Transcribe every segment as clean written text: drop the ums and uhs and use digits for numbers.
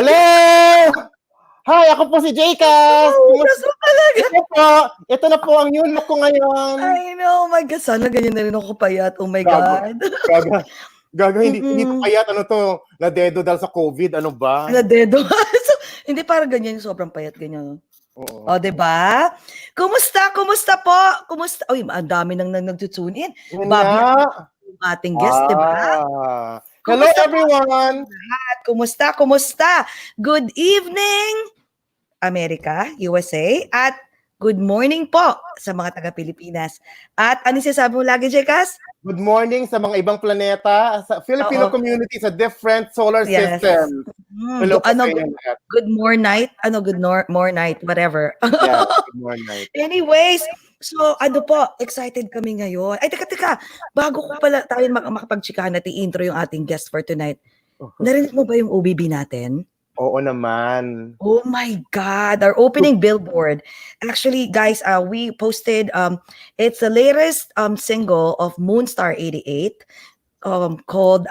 Hello! Hi, ako po si J.I.S. Gusto talaga. Ito na po ang new look ko ngayon. I know, oh my God. Sana ganyan na rin ako payat. Oh my God. Gaga, hindi ko payat. Ano to? Nadedo dahil sa COVID. Ano ba? Nadedo. So, hindi parang ganyan, sobrang payat, ganyan. Oo. O, diba? Kumusta? Kumusta po? Kumusta? Uy, ang dami nang nag-tune in. Bobby, yung ating guest, diba? Hello, everyone! Kumusta? Kumusta? Good evening, Amerika, USA, at good morning po sa mga taga-Pilipinas. At ano sinasabi mo lagi, J.I.S? Good morning sa mga ibang planeta. Sa Filipino community sa different solar system. Hello po sa inyo lahat. Good more night. Good more night. Whatever. Yeah, good more night. Anyways, so ano po, excited kami ngayon. Ay, teka. Bago ko pala tayo makapagchikahan at i-intro yung ating guest for tonight. Narinig mo ba yung OBB natin? Oo naman. Oh my God, our opening billboard. Actually, guys, we posted, it's the latest single of Moonstar 88 called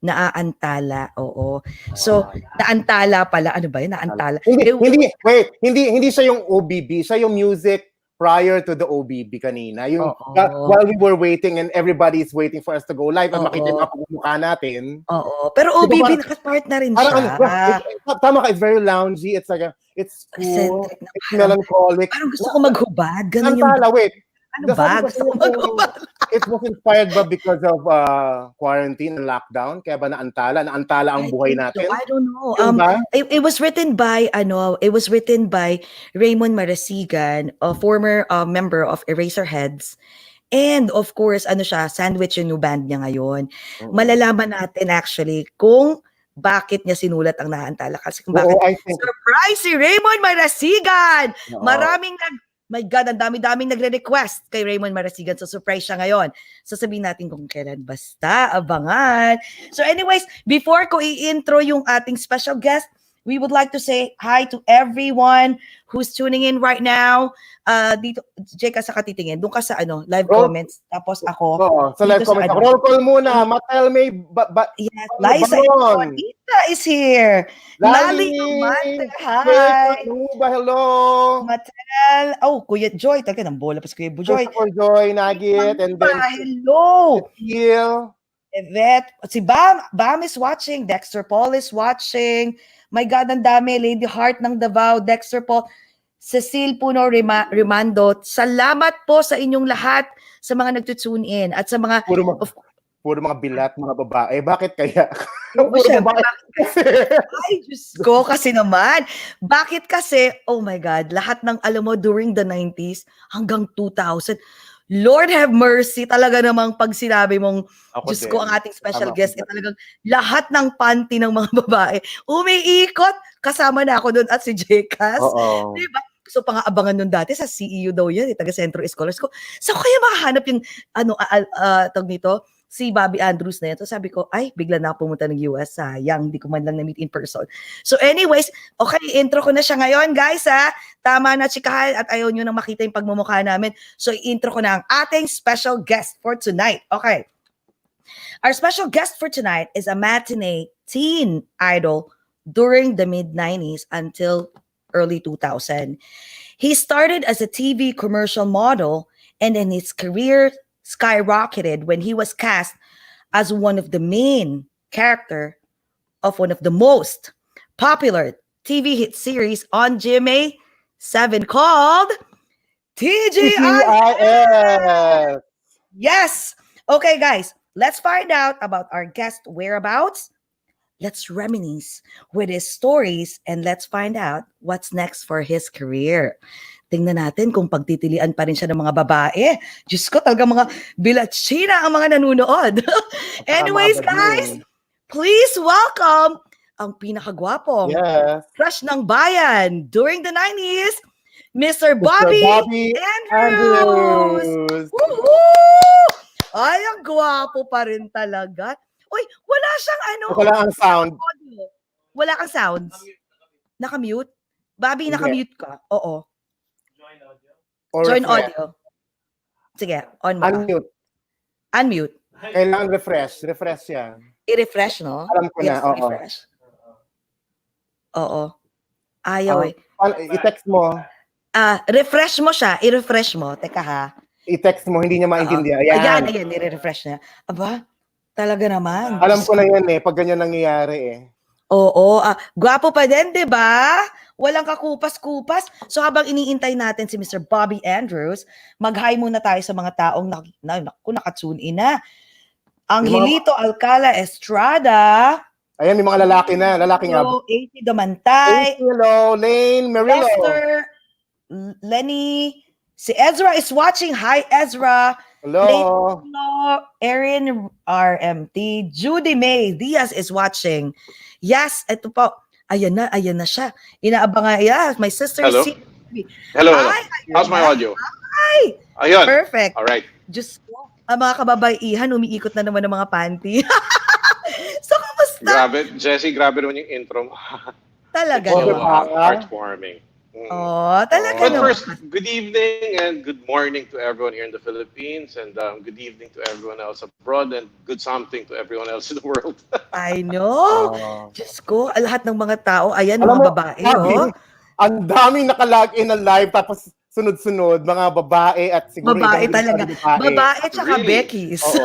Naaantala. Oo. So, Naantala pala. Ano ba yun? Naantala. Hindi siya yung OBB. Siya yung music prior to the OBB kanina. Yung while we were waiting and everybody's waiting for us to go live at makita yung mukha natin. Oo. Pero OBB nakapart na rin siya. Tama ka, it's very loungy. It's like it's cool. It's melancholic. Parang gusto ko maghubad. Ganun Antala, wait. Ano ba? Gusto ko maghubad. It was inspired ba because of quarantine and lockdown? Kaya ba naantala ang buhay natin? I don't know. It was written by Raymond Marasigan, a former member of Eraserheads. And of course, sandwich yung new band niya ngayon. Malalaman natin actually kung bakit niya sinulat ang Naantala. Kasi kung bakit surprise si Raymond Marasigan! My God, ang dami-daming nagre-request kay Raymond Marasigan. So, surprise siya ngayon. Sasabihin natin kung kailan. Basta, abangan. So, anyways, before ko i-intro yung ating special guest, we would like to say hi to everyone who's tuning in right now. Dito, J.I.S, sa katitingin. Doon ka sa live comments. Tapos ako. Sa live comments. Roll call muna. Matel may yes, Liza Bonita is here. Lali Amante, hi. Hello. Matel. Oh, Kuya Joy. Taga ng bola pa si Kuya Joy. Joy, Nagit. And then, hello. Cecile. Yvette. Si Bam is watching. Dexter Paul is watching. My God, ang dami. Lady Heart ng Davao. Dexter Paul. Cecile Puno Rimando. Salamat po sa inyong lahat sa mga nagtutune in at sa mga puro mga bilat, mga babae. Bakit kaya? Ay, Diyos ko, kasi naman. Bakit kasi, oh my God, lahat ng alam mo during the 90s hanggang 2000, Lord have mercy, talaga namang pag sinabi mong, Diyos ko, ang ating special guest, talagang lahat ng panty ng mga babae, umiikot, kasama na ako doon at si J.I.S. Diba? So, pang-aabangan nun dati, sa CEU daw yan, taga-Centro Scholars ko. So, kaya makahanap yung, tawag nito, si Bobby Andrews na yan. So, sabi ko, ay, bigla na pumunta ng US, sayang, hindi ko man lang na-meet in person. So, anyways, okay, intro ko na siya ngayon, guys, ha? Tama na, chikahan, at ayaw nyo nang makita yung pagmumukha namin. So, intro ko na ang ating special guest for tonight. Okay. Our special guest for tonight is a matinee teen idol during the mid-90s until early 2000. He started as a TV commercial model, and then his career skyrocketed when he was cast as one of the main character of one of the most popular TV hit series on GMA 7 called T.G.I.S. Yes. Okay, guys, let's find out about our guest whereabouts. Let's reminisce with his stories and let's find out what's next for his career. Tingnan natin kung pagtitilian pa rin siya ng mga babae. Diyos ko, talaga mga bilatsina ang mga nanunood. Anyways, guys, please welcome ang pinakagwapong crush ng bayan during the 90s, Mr. Bobby Andrews! Woohoo! Ay, ang gwapo pa rin talaga. Uy, wala siyang Wala ang sound. Wala kang sounds. Naka-mute? Bobby, naka-mute ka. Oo. Join audio. Sige, on mo. Unmute. Kailangan refresh. Refresh yan. I-refresh, no? Alam ko na, oo. Refresh. Oo. Ayaw eh. I-text mo. Refresh mo siya. I-refresh mo. Teka ha. I-text mo, hindi niya maintindihan. Ayan, Ayan. nire-refresh niya. Aba, talaga naman. Alam ko na yan eh, pag ganyan nangyayari eh. Oo, gwapo pa din, 'di ba? Walang kakupas-kupas. So habang iniintay natin si Mr. Bobby Andrews, mag-hi muna tayo sa mga taong nakatune in na. Angelito Alcala Estrada. Ayan, may mga lalaki na. Lalaki nga ba? AC Damantay. Hello, Lane Merillo. Lester. Lenny. Si Ezra is watching. Hi, Ezra. Hello. Erin RMT. Judy May Diaz is watching. Yes, ito po. Ayan na siya. Inaabangan. Yeah, my sister. Hello. Hello. Hi. How's my audio? Hi. Ayun. Perfect. All right. Diyos ko. Ang mga kababaihan, umiikot na naman ng mga panty. So, kamusta? Grabe. Jessie, grabe naman yung intro mo. Talaga So, naman. heartwarming. Talaga But naman. first, good evening and good morning to everyone here in the Philippines, and good evening to everyone else abroad, and good something to everyone else in the world. I know. Diyos ko, lahat ng mga tao, ayan, Alam mga mo, babae, ang daming nakalog in na live, tapos sunod-sunod, mga babae at siguro babae ibang talaga. Babae tsaka Really? Becky's. Oo.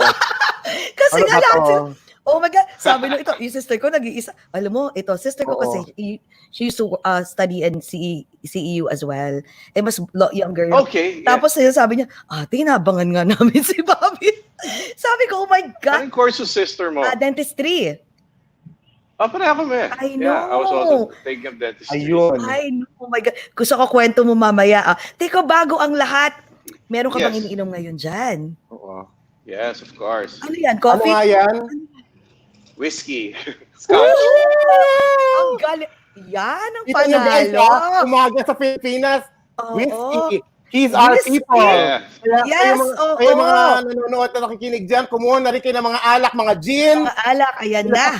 Kasi Ano nga ba lahat to? sila, oh my God, sabi nung ito, yung sister ko nag-iisa. Alam mo, ito, sister ko Oo. kasi, she used to study in CEU as well. Eh, mas younger. Okay. Tapos sabi niya, tinabangan nga namin si Bobby. Sabi ko, oh my God. Anong course yung sister mo? Dentistry. Pareha kami. I Yeah, I was know. also thinking of dentistry. Ayun. Ay, no, oh my God. Gusto ko kwento mo mamaya. Teka, bago ang lahat, meron ka bang Yes. iniinom ngayon dyan? Oo. Yes, of course. Ano yan? Ano Coffee? nga yan? Whiskey. Scotch. Ang galing. Yan ang Kita nyo guys, panalo. umaga sa Pilipinas, Oo. whiskey. He's our Whiskey. people. Yeah. Kaya Yes, kayo oo. mga nanonood na nakikinig dyan, kumuha na rin kayo ng mga alak, mga gin. Mga alak, ayan na.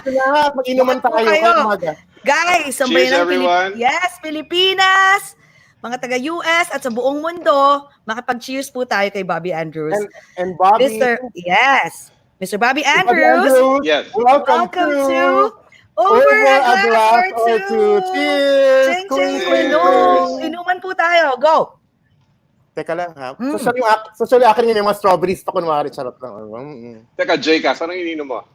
Mag-inuman Bakit po tayo. kayo? Kaya umaga. Guys, Cheers, sambayan ng everyone. Yes, Pilipinas. Mga taga-US at sa buong mundo, makapag-cheers po tayo kay Bobby Andrews. And Bobby. Mr. Bobby Bobby Andrews. Yes. Welcome to Over a Glass or Two. Cheers! Ching, ching, Cheers. inuman po tayo. Go! Teka lang ha. Socially akin yun yung mga strawberries pa kunwari. Charot lang. Teka, J.K.S., anong ininom mo?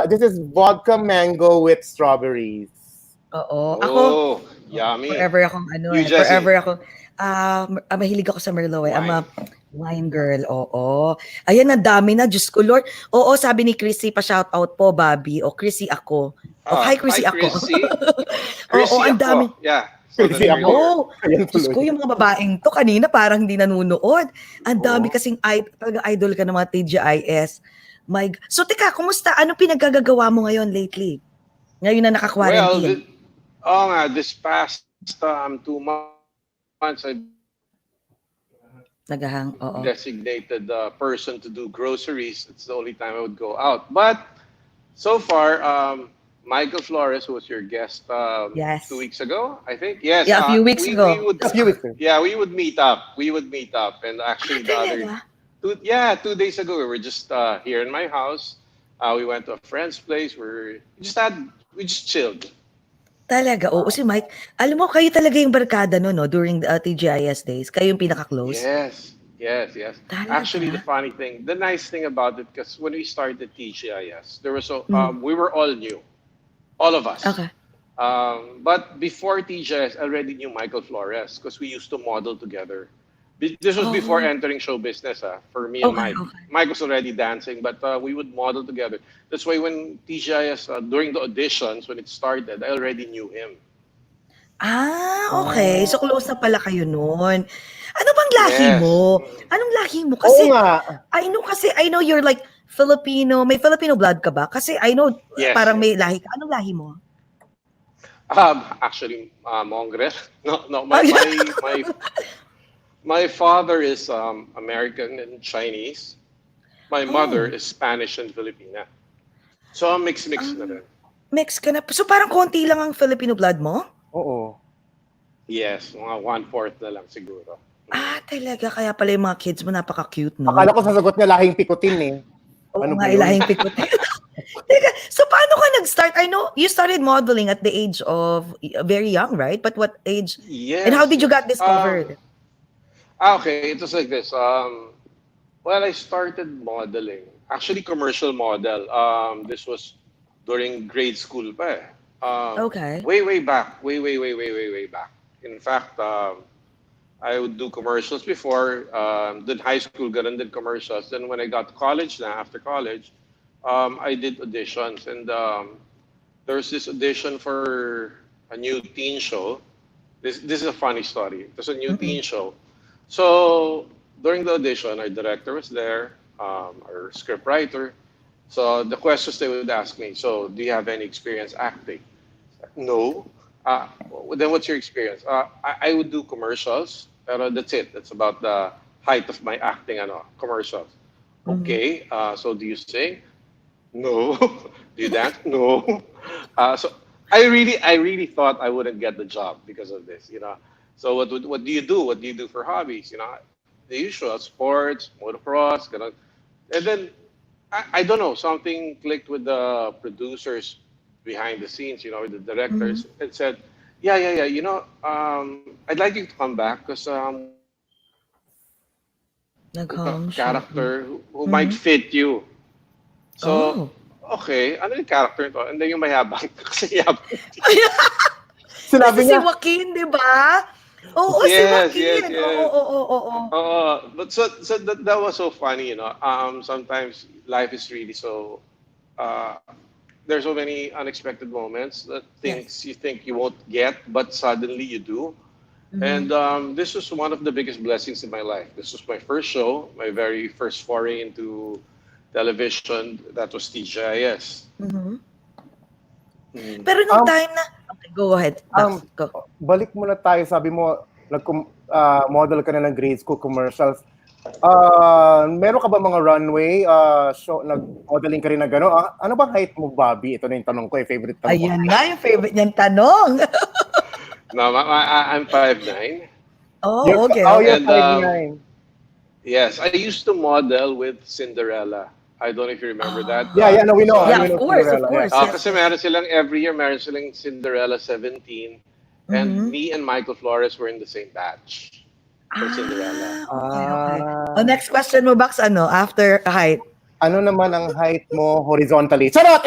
This is vodka mango with strawberries. Oo. Ako, yummy. forever akong You, Jessie? mahilig ako sa Merlot eh. I'm a wine girl, oo. Ayan, ang dami na, Diyos ko, Lord. Oo, sabi ni Chrissy, pa-shoutout po, Bobby. O, Chrissy ako. Hi, Chrissy ako. Oo, ang dami. Yeah. Chrissy ako. Oo. Diyos ko, yung mga babaeng to, kanina parang hindi nanonood. Ang dami kasing, talaga idol ka ng mga T.G.I.S. So, teka, kumusta? Ano pinagagagawa mo ngayon lately? Ngayon na naka-quarantine. This past 2 months, I Nagahang, oo. designated person to do groceries. It's the only time I would go out. But so far, Michael Flores, who was your guest 2 weeks ago, I think. Yes. Yeah, a few weeks ago. Yeah, we would meet up. And actually the other 2 days ago, we were just here in my house. We went to a friend's place. We just chilled. Talaga, oo. Si Mike, alam mo, kayo talaga yung barkada no, during the T.G.I.S days. Kayo yung pinaka-close. Yes. Talaga? Actually, the nice thing about it, because when we started T.G.I.S, there was we were all new, all of us. Okay. But before T.G.I.S, I already knew Michael Flores because we used to model together. This was before entering show business, for me and Mike. Okay. Mike was already dancing, but we would model together. That's why when T.G.I.S, during the auditions, when it started, I already knew him. Okay. So close na pala kayo noon. Ano bang lahi mo? Anong lahi mo? Kasi, Oo nga. I know you're like Filipino. May Filipino blood ka ba? Kasi I know parang may lahi ka. Anong lahi mo? Actually, Mongre. No, my father is American and Chinese. My mother is Spanish and Filipina. So, mix na rin. Mix ka na. So parang konti lang ang Filipino blood mo? Oo. Yes, mga 1/4 na lang siguro. Talaga. Kaya pala yung mga kids mo napaka-cute, no? Akala ko sasagot niya lahing pikutin eh. Oo Ano nga, ba yun? ilahing pikutin. Teka, so paano ka nag-start? I know you started modeling at the age of very young, right? But what age? Yes. And how did you get discovered? Okay, it was like this. Well, I started modeling. Actually, commercial model. This was during grade school pa eh. Okay. Way back. Way back. In fact, I would do commercials before. Did high school, ganun did commercials. Then when I got to college after college, I did auditions. And there was this audition for a new teen show. This is a funny story. There's a new teen show. So during the audition, our director was there, our script writer. So the questions they would ask me, so do you have any experience acting? No. Then what's your experience? I would do commercials, pero that's it. That's about the height of my acting commercials. Okay, so do you sing? No. Do you dance? No. So I really thought I wouldn't get the job because of this, So what do you do? What do you do for hobbies? The usual sports, motocross, ganun. And then I don't know, something clicked with the producers behind the scenes, with the directors, and said, yeah, I'd like you to come back because character who might fit you. So, okay, ano yung character to? And then yung mayabang, kasi yabang. Sinabi niya. Si Joaquin, di ba? Oo, si Joaquin. Yes. Oo. But so that was so funny, sometimes life is really so, there's so many unexpected moments that things you think you won't get, but suddenly you do. And this was one of the biggest blessings in my life. This was my first show, my very first foray into television. That was T.G.I.S. Pero nung time na... Okay, go ahead. Go. Balik muna tayo. Sabi mo, model ka na ng grade school commercials. Meron ka ba mga runway show, nag-modeling ka rin na gano'n? Ano bang height mo, Bobby? Ito na yung tanong ko, favorite tanong. Ayan nga, yung favorite niyang tanong. No, I'm 5'9". Oh, okay. Oh, you're 5'9". Yes, I used to model with Cinderella. I don't know if you remember that. Yeah, no, we know. Yeah, of course. Kasi meron silang, every year, meron silang Cinderella 17. And me and Michael Flores were in the same batch for Cinderella. Okay. Next question mo, Bax, after height? Ano naman ang height mo horizontally? Charot!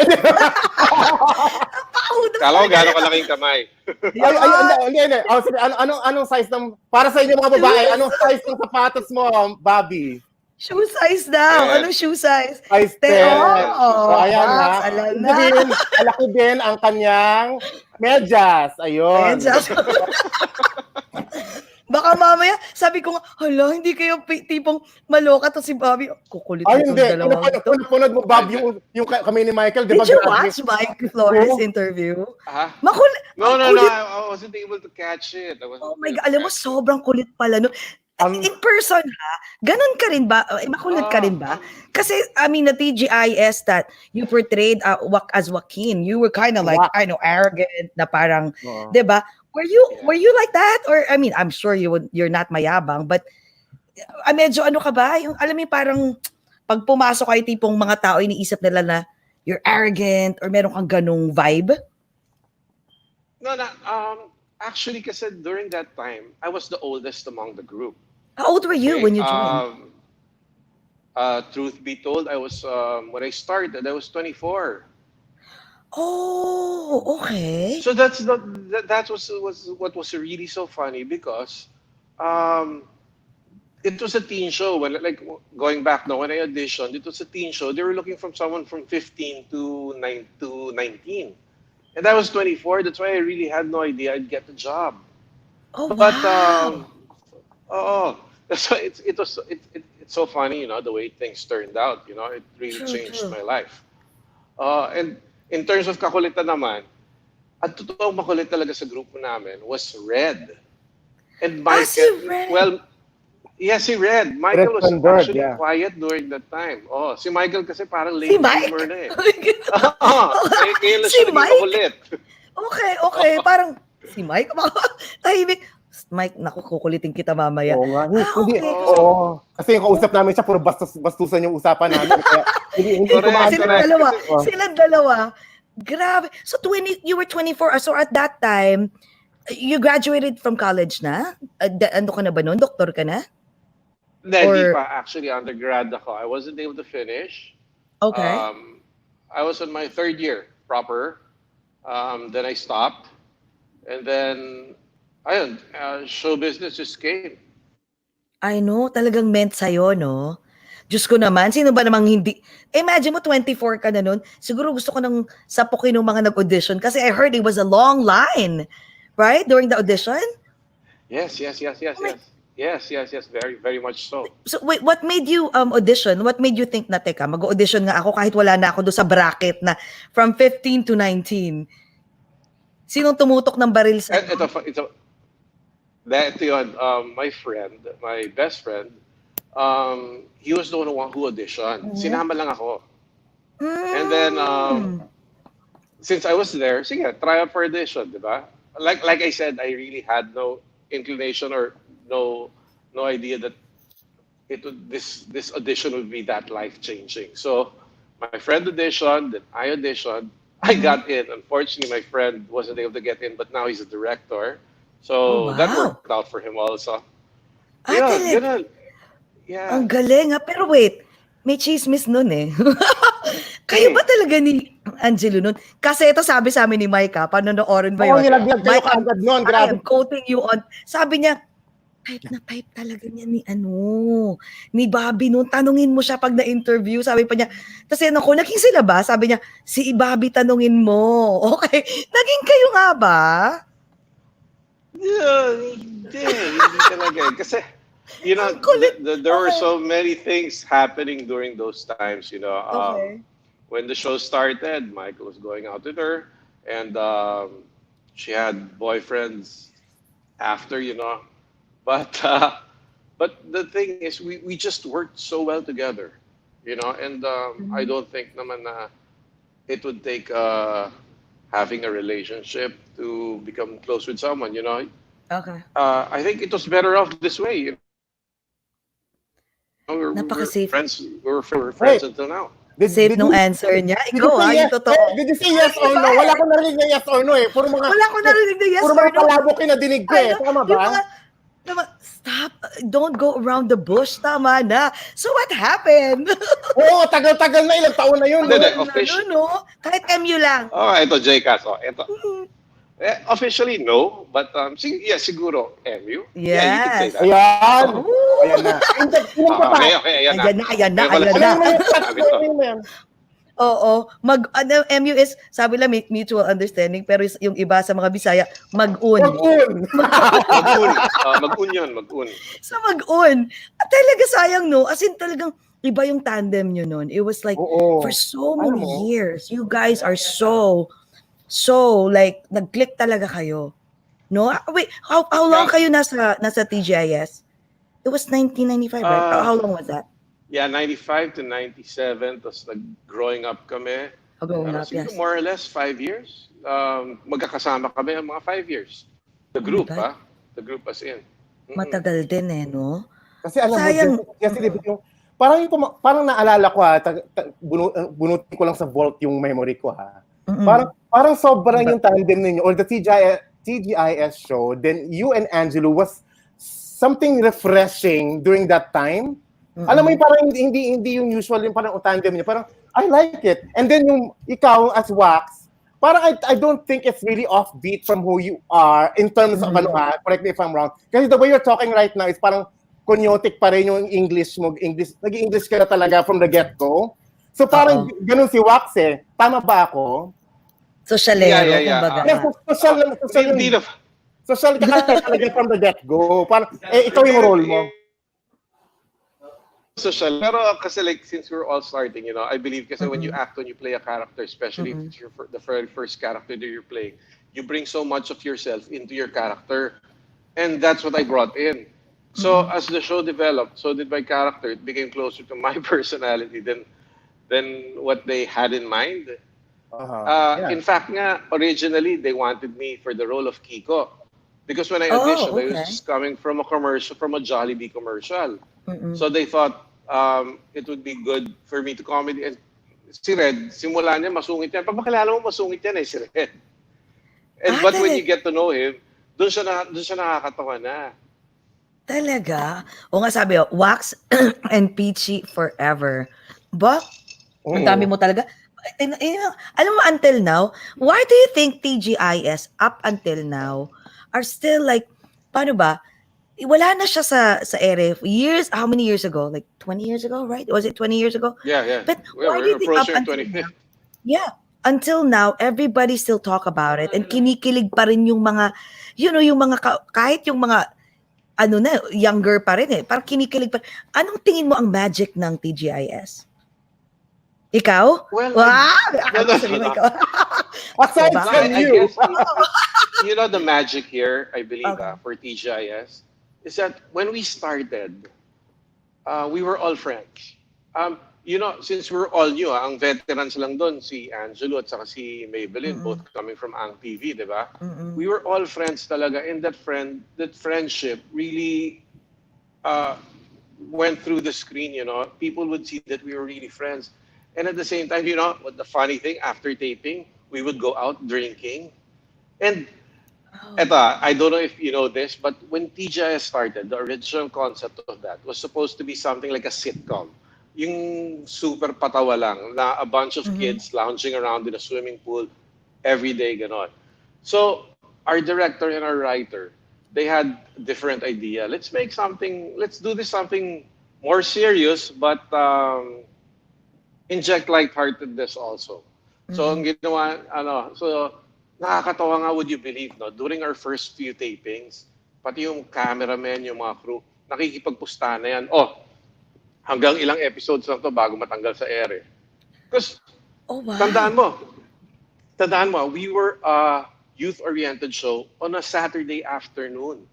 Kala ko gano'ng kalaking kamay. Hindi. Anong size ng, para sa inyo mga babae, anong size ng sapatos mo, Bobby? Shoe size daw. Anong shoe size? Size 10. Ayan na. Alam na. Malaki din ang kanyang medyas. Ayun. Medyas. Baka mamaya, sabi ko nga, hala, hindi kayo tipong maloka to si Bobby. Kukulit ay, hindi. Punod mo, Bob, yung kami ni Michael. Did you watch Mike Flores' interview? Makulit. No. I wasn't able to catch it. Oh my God. Alam mo, sobrang kulit pala. No? In person, ganun ka rin ba? Makulit ka rin ba? Kasi, I mean, the T.G.I.S that you portrayed as Joaquin, you were kind of like, arrogant, na parang, di ba? Were you like that? Or, I mean, I'm sure you're not mayabang, but, medyo ano ka ba? Yung, alam mo, parang, pag pumasok kayo tipong mga tao, iniisip nila na, you're arrogant, or meron kang ganung vibe? No, actually, kasi during that time, I was the oldest among the group. How old were you when you joined? Truth be told, I was when I started, I was 24. Oh, okay. So that was what was really so funny because it was a teen show. When going back now, when I auditioned, it was a teen show. They were looking for someone from 15 to 19, and I was 24. That's why I really had no idea I'd get the job. Oh, but wow. So it's so funny, the way things turned out. It really changed my life. And in terms of kakulitan naman, at totoong makulit talaga sa grupo namin was Red. And Michael, si Red. Well, yeah, si Red. Michael was actually quiet during that time. Oh, si Michael kasi parang late bloomer na eh. Kaya lang siya naging makulit. Okay. Parang si Mike, tahimik. Mike, naku, kukulitin kita mamaya. Oo nga. Kasi yung kausap namin siya, puro bastusan yung usapan namin. Kaya, hindi silang dalawa. Grabe. So you were 24. So at that time, you graduated from college na? Ano ka na ba nun? Doktor ka na? Hindi Or, pa. Actually, undergrad ako. I wasn't able to finish. okay. Um, I was on my third year proper. Then I stopped. And then, ayun, show business just came. I know, talagang meant sa'yo, no? Diyos ko naman, sino ba namang hindi? Imagine mo, 24 ka na nun. Siguro gusto ko nang sapukin ng mga nag-audition kasi I heard it was a long line. Right? During the audition? Yes, yes, yes, yes, Oh my, yes. Yes, yes, yes. Very, very much so. so wait, what made you audition? What made you think na, teka, mag-audition nga ako kahit wala na ako doon sa bracket na from 15 to 19? Sinong tumutok ng baril sa Ito yun, my friend, my best friend, he was the one who auditioned. Sinama lang ako. And then, since I was there, sige, try out for audition, di ba? Like I said, I really had no inclination or no idea that this audition would be that life changing. So my friend auditioned, then I auditioned. I got in. Unfortunately, my friend wasn't able to get in, but now he's a director. Oh, So that wow. worked out for him also. Talaga. Ganun. Yeah. Ang galing, Pero wait, may chismis nun eh. Kayo ba talaga ni Angelo nun? Kasi ito sabi sa amin ni Mike, panonoorin ba yun? nilaglag kayo Mike, kaagad nun, I grabe. am quoting you on. Sabi niya, type na type talaga niya ni Bobby noon. Tanungin mo siya pag na-interview. Sabi pa niya, tapos naging sila ba? Sabi niya, si Bobby tanungin mo. Okay. Naging kayo nga ba? Hindi talaga. Kasi, you know, there were so many things happening during those times, you know. Okay. When the show started, Michael was going out with her, and she had boyfriends after, you know. But the thing is, we just worked so well together, you know, and I don't think naman na it would take having a relationship to become close with someone, you know. Okay. I think it was better off this way. You know, Napaka-safe. we were friends until now. Safe nung answer niya. Ikaw yung totoo. Did you say yes or no? Wala ko narinig na yes or no eh. Wala ko narinig na yes puro or mga no. palabok kinadinig ko eh. Tama ba? Stop. Don't go around the bush. Tama na. So what happened? Oo, tagal-tagal na. Ilang taon na yun. No? Kahit MU lang. Oh, ito J.C.A.S. Oh, ito. Officially, no. But, siguro, MU. Yes. Yeah, you can say that. Ayan. Ayan na. Okay, ayan na. Ayan na. Oo. MU is, sabi lang, make mutual understanding, pero yung iba sa mga Bisaya, mag-un. Mag-un. So mag-un. Talaga sayang, no? As in, talagang iba yung tandem nyo nun. It was like, for so many years, you guys are so, like, nag-click talaga kayo. No? Wait, how long kayo nasa T.G.I.S? It was 1995, right? How long was that? Yeah, 95 to 97. Tapos growing up kami. Growing up, yes. More or less 5 years. Magkakasama kami ang mga 5 years. The group, The group as in. Matagal din eh, no? Kasi alam sayang. mo, kasi yung, parang naalala ko bunutin ko lang sa vault yung memory ko Parang sobrang yung tandem ninyo or the TGIS show, then you and Angelo was something refreshing during that time. Alam mo yung parang hindi yung usual yung parang tandem niya. Parang, I like it. And then yung ikaw as Wax, parang I don't think it's really offbeat from who you are in terms of correct me if I'm wrong. Kasi the way you're talking right now is parang kunyotic pa rin yung English mo. Nag-English ka na talaga from the get-go. So parang ganun si Wax eh. Tama ba ako? Sosyalero, kumbaga. Social ka talaga from the get-go. Parang, ikaw yung role mo. Social. Pero kasi like since we're all starting, you know, I believe kasi when you act, when you play a character, especially if it's the very first character that you're playing, you bring so much of yourself into your character. And that's what I brought in. So as the show developed, so did my character. It became closer to my personality than what they had in mind. In fact, originally they wanted me for the role of Kiko. Because when I auditioned, I was just coming from a commercial, from a Jollibee commercial. So they thought it would be good for me to comedy and si Red, simula niya masungit yan. Pagmakilala mo masungit yan si Red. But when you get to know him, doon siya nakakatawa na. Talaga? O nga sabi, wax and peachy forever. Ba? Ang dami mo talaga. Alam mo, until now, why do you think TGIS up until now are still like, paano ba? Wala na siya sa ere. Years, how many years ago? Like 20 years ago, right? Was it 20 years ago? Yeah. But why We're do you think up approaching until 25th. now? Yeah. Until now, everybody still talk about it and kinikilig pa rin yung mga, yung mga, kahit yung mga, younger pa rin eh. Parang kinikilig pa. Anong tingin mo ang magic ng TGIS? Ikaw? Well, No. Aside Baka- from I you. guess, the magic here, I believe, Okay. for T.G.I.S, is that when we started, we were all friends. Since we're all new, ang veterans lang doon, si Angelo at saka si Maybelline, both coming from Ang TV, di ba? We were all friends talaga, and that friendship really went through the screen, People would see that we were really friends. And at the same time, what the funny thing, after taping, we would go out drinking. And eto, I don't know if you know this, but when TGIS started, the original concept of that was supposed to be something like a sitcom. Yung super patawa lang, na a bunch of kids lounging around in a swimming pool every day, ganon. So, our director and our writer, they had a different idea. Let's do this something more serious, but inject lightheartedness also. So, ang ginawa, nakakatawa nga, would you believe, no? During our first few tapings, pati yung cameraman, yung mga crew, nakikipagpusta na yan. Hanggang ilang episodes lang to bago matanggal sa ere. Because, wow. tandaan mo, we were a youth-oriented show on a Saturday afternoon.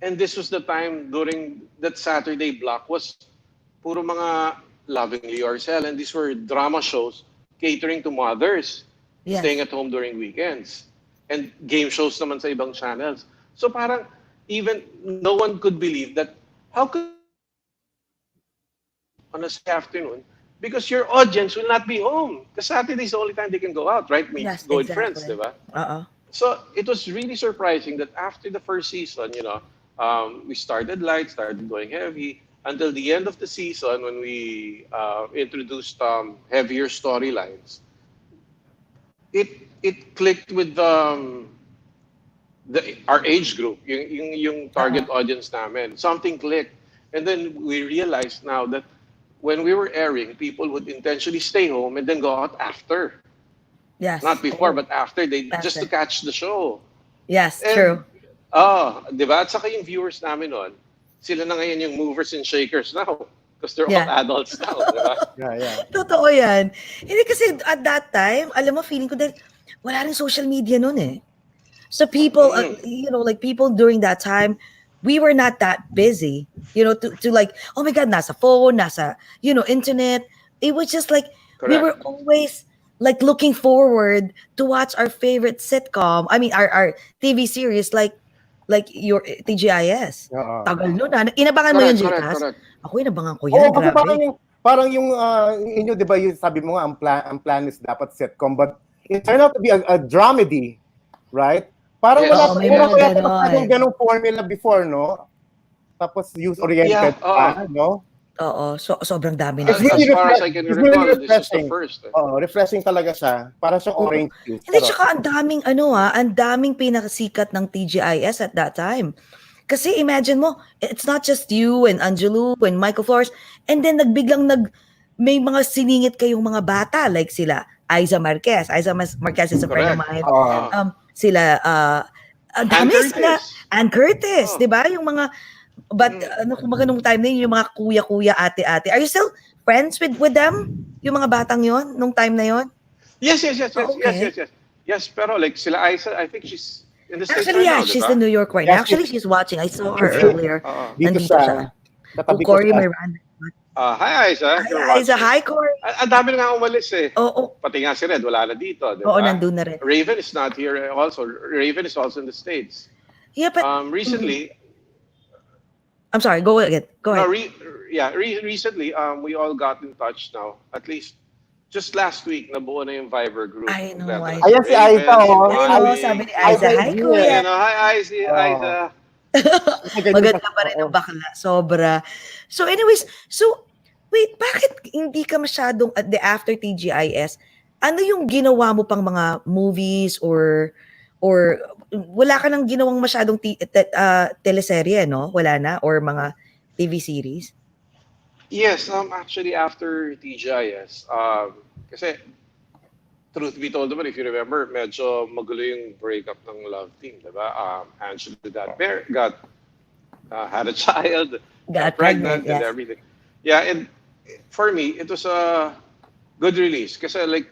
And this was the time during that Saturday block was puro mga Lovingly Yourself. And these were drama shows catering to mothers staying at home during weekends. And game shows naman sa ibang channels. So parang even no one could believe that how could on a Saturday afternoon because your audience will not be home. Because Saturday is the only time they can go out, right? Go with friends, di ba? So it was really surprising that after the first season, we started light, started going heavy, until the end of the season when we introduced heavier storylines. It clicked with our age group, yung target audience namin. Something clicked. And then we realized now that when we were airing, people would intentionally stay home and then go out after. Yes. Not before, but after. Just to catch the show. Yes, true. Di ba? At saka yung viewers namin noon, sila na ngayon yung movers and shakers now. Because they're all adults now, di ba? Yeah. Totoo yan. Hindi kasi at that time, alam mo, feeling ko dahil wala rin social media noon eh. So people, like people during that time, we were not that busy, to like, oh my God, nasa phone, nasa, internet. It was just like, we were always like looking forward to watch our favorite sitcom. I mean, our TV series, like your TGIS. Tagal nun. Inabangan mo yun, J.C.A.S? Ako inabangan ko yan. Kasi Grabe. parang yung inyo, di ba, yung sabi mo nga, ang plan is dapat sitcom, but it turned out to be a dramedy, right? Parang wala pa ganong formula before, no? Tapos youth-oriented no? Oo, sobrang dami As far as I can recall, this is the first. Refreshing talaga siya. Para siyang orange juice. Hindi, tsaka ang daming pinakasikat ng TGIS at that time. Kasi imagine mo, it's not just you and Angelo and Michael Flores, and then may mga siningit kayong mga bata, like sila, Aiza Marquez. Aiza Marquez is a friend of mine. Sila, dami sila, Ann Curtis, di ba? Yung mga, but kumaga nung time na yun, yung mga kuya-kuya, ate-ate. Are you still friends with them? Yung mga batang yon nung time na yon? Yes. Yes, pero like sila Aiza, I think she's in the States Actually, right now, she's diba? in New York right now. Actually, she's watching. I saw her earlier. Nandito siya. Corey Miranda. Hi, Aiza. Hi, Aiza. Hi, Corey. Ang dami na nga umalis eh. Oo. Pati nga si Red, wala na dito. Diba? Oo, nandun na rin. Raven is not here also. Raven is also in the States. Yeah, but... recently... I'm sorry, go ahead. Go ahead. Recently, we all got in touch now. At least just last week, nabuo na yung Viber group. I know, Kompleto na I si Ayan si Aiza, Raven, si oh. know, Marvin, sabi ni si... Aiza, Aiza is hi here. kuya. You know, hi, Oh. Aiza. Ganyan Maganda pa pa rin oo. ang bakla, sobra. So anyways, so wait, bakit hindi ka masyadong at the after TGIS, ano yung ginawa mo pang mga movies or wala ka nang ginawang masyadong teleserye, no? Wala na or mga TV series? Yes, actually after T.G.I.S, kasi truth be told naman, if you remember, medyo magulo yung breakup ng love team, di ba? Angela had a child, got Got pregnant, pregnant, and yes. everything. Yeah, and for me, it was a good release. Kasi like,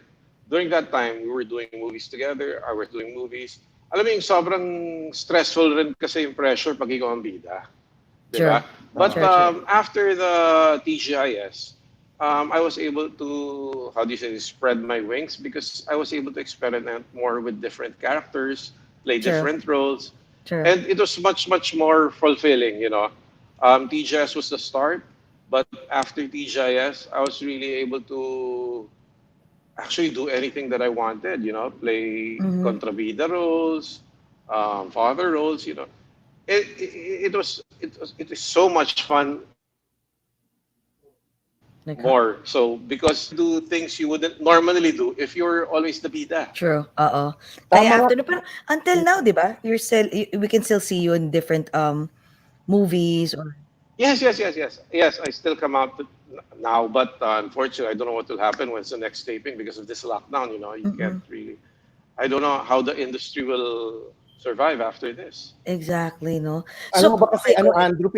during that time, we were doing movies together, I was doing movies. Alam mo yung sobrang stressful rin kasi yung pressure pag ikaw ang bida. Di Sure. ba? But Sure. after the TGIS, I was able to, how do you say, spread my wings because I was able to experiment more with different characters, play True. different roles, True. and it was much, much more fulfilling, you know. TGIS was the start, but after TGIS, I was really able to actually do anything that I wanted, you know, play Mhm. contrabida roles, father roles, you know. It was so much fun Nagka- more. So because do things you wouldn't normally do if you're always the bida. True. Oo. Tama Kaya nga. after, pero until now, di ba? We can still see you in different movies or Yes, I still come out now, but unfortunately, I don't know what will happen when it's the next taping because of this lockdown. You know, you can't Mm-mm. really. I don't know how the industry will survive after this. Exactly, no? Alam mo So, ba kasi okay, go ahead. Andrew,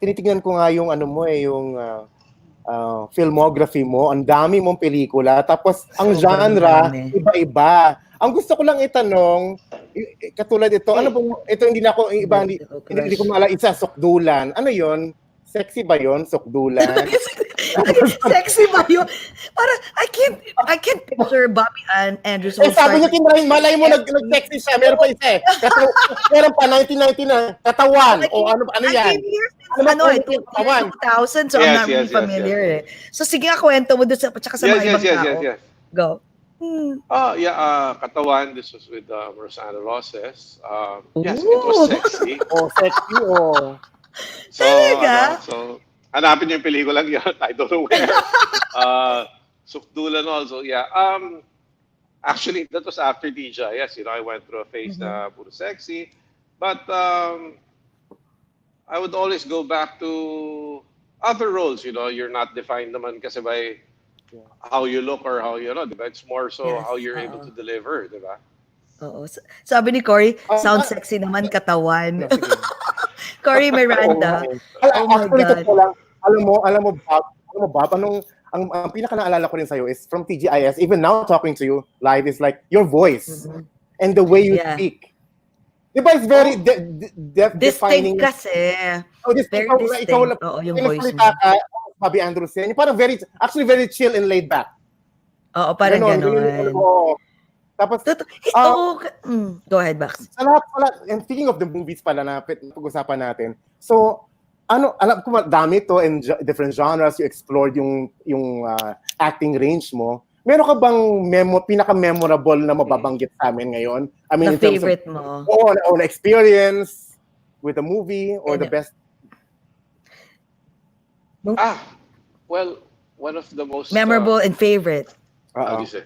tinitingnan ko nga yung ano mo yung filmography mo, ang dami mong pelikula, tapos ang Sobrang genre, dami. iba-iba. Ang gusto ko lang itanong, katulad ito, ano Hmm. bang, ito hindi na ako, iba, Vertical hindi ko crush. maalala, isa, sukdulan. Ano yon? Sexy ba yon sukdulan? Sexy ba yun? Para, I can't picture Bobby and Andrews Eh will sabi start niyo, tinry, malay mo, sexy. nag-sexy siya, meron pa isa eh. Meron pa, 1990 na, katawan. O ano I yan? came here Ano since ba ano kung eh, yung katawan? 2000, so I'm Yes, not really yes, yes, yes, familiar yes. eh. So sige nga, kwento mo doon sa, tsaka sa Yes, mga yes, ibang yes, yes, tao. yes. Go. Hmm. Oh, yeah, Katawan, this was with Rosanna Roses. Yes, it was Ooh. sexy. O, sexy, o. So, Talaga? so, hanapin niyo yung pelikulang yun. I don't know where. Sukdulan also, yeah. Actually, that was after DJ. Yes, you know, I went through a phase Mhm. na puro sexy. But I would always go back to other roles, you know. You're not defined naman kasi by how you look or how you know, diba? It's more so Yes, how you're able to oo. deliver, diba? Oo. Sabi ni Cory, sound Ah, sexy naman katawan. no, sige. Cory Oo nga Miranda. eh. Oh my Actually, God. totoo lang. Bob, ang pinaka naalala ko rin sa'yo is from TGIS, even now talking to you live is like your voice Mhm. and the way you Yeah. speak. Di ba, it's very Oh, Distinct defining. kasi. Oh, this, Very ikaw distinct. lang, Oo, yung voice pinagsalita mo. ka, Bobby Andrews yan. Yung parang actually very chill and laid back. Oo, parang Ganon yung ano ganon. mo. Tapos, ah, Oo. Go ahead, Bax. sa lahat, and speaking of the movies pala na pag-usapan natin, so, alam ko madami to and different genres, you explored yung acting range mo. Meron ka bang pinaka-memorable na mababanggit sa amin ngayon? I mean, Na in terms of, favorite mo. na experience with the movie or the And, best? ah, well, one of the most, memorable and favorite. how do you Oo. say,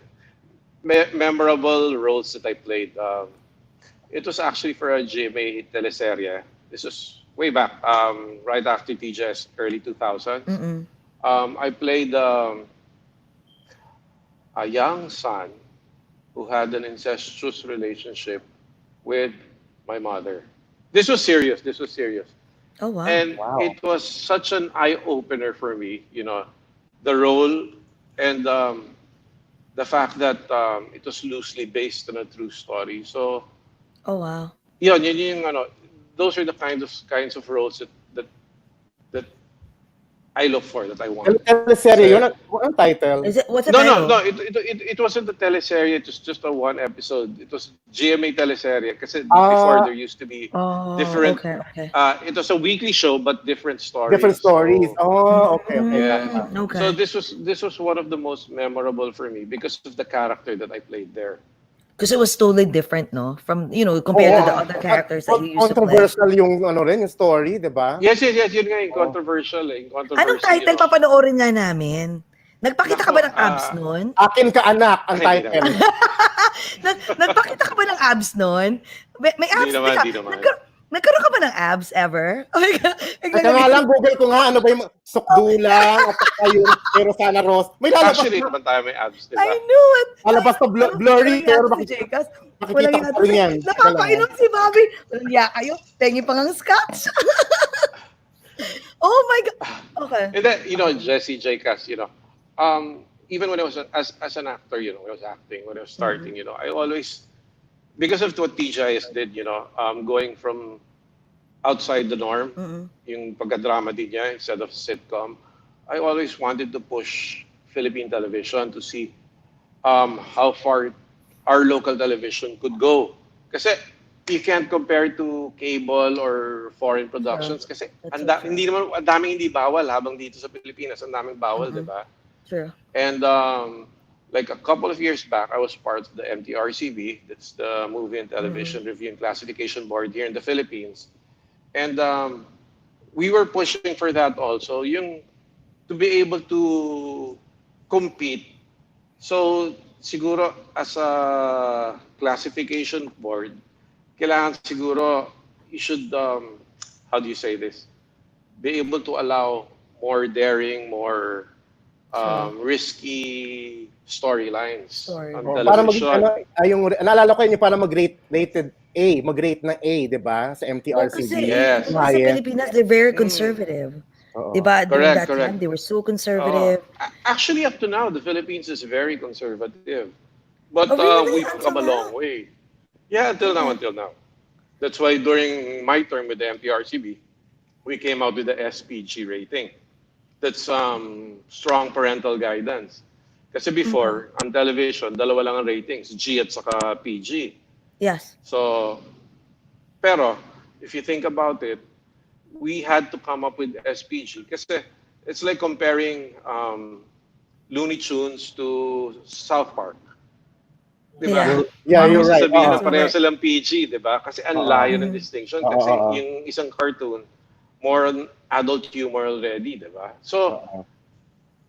memorable roles that I played. It was actually for a GMA teleserye. This was way back, right after TGS, early 2000s. Mm-mm. I played a young son who had an incestuous relationship with my mother. This was serious. This was serious. Oh, wow. And Wow. it was such an eye opener for me, you know, the role and the fact that it was loosely based on a true story. So, Oh, wow. yun yung, ano, those are the kinds of roles that I look for, that I want. Teleserye yun? Anong title? What's the No, title? no, no. It wasn't a teleserye. It was just a one episode. It was GMA teleserye. Kasi before there used to be different. Okay. It was a weekly show, but different stories. Different stories. So, Okay. yeah. Okay. So this was one of the most memorable for me because of the character that I played there. Because it was totally different, no? From, compared to the other characters that you used to play. Controversial yung yung story, di ba? Yes. Yun nga, yung controversial. Anong title papanoorin nga namin? Nagpakita ka ba ng abs nun? Akin ka anak, ang title. Nagpakita ka ba ng abs nun? May abs? Di naman. Nagkaroon ka ba ng abs ever? Oh my God. Teka nga lang, Google ko nga, ano ba yung sukdulang, at ayun, pero sana Ross. May lalabas Actually, na. naman tayo may abs, diba? I knew it. Lalabas na blurry, pero makikita makikita ko rin yan. Napapainom si Bobby. Walang iya kayo. Tengi pang ang scotch. Oh my God. Okay. And then, Jesse J.I.S, even when I was as an actor, when I was acting, when I was starting, I always, because of what T.G.I.S did, going from outside the norm, yung pagka-drama din niya instead of sitcom, I always wanted to push Philippine television to see how far our local television could go. Kasi you can't compare to cable or foreign productions kasi ang daming hindi bawal habang dito sa Pilipinas, ang daming bawal, di ba? Sure. And like a couple of years back, I was part of the MTRCB, that's the Movie and Television Review and Classification Board here in the Philippines. And we were pushing for that also, to be able to compete. So siguro as a classification board, kailangan siguro you should, how do you say this? Be able to allow more daring, more risky storylines on Para television. naalala ko yun, para mag-rate na A, di ba? Sa MTRCB. Kasi sa Pilipinas, they're very conservative. Di ba? During that time, they were so conservative. Actually, up to now, the Philippines is very conservative. But really? we've come a long way. Yeah, until now. That's why during my term with the MTRCB, we came out with the SPG rating. That's strong parental guidance. Kasi before, on television, dalawa lang ang ratings, G at saka PG. Yes. So, pero, if you think about it, we had to come up with SPG. Kasi it's like comparing Looney Tunes to South Park. Diba? Yeah, you're right. Sabihin na pareho silang PG, diba? Kasi ang layo ng distinction. Kasi yung isang cartoon, more on adult humor already, diba? So,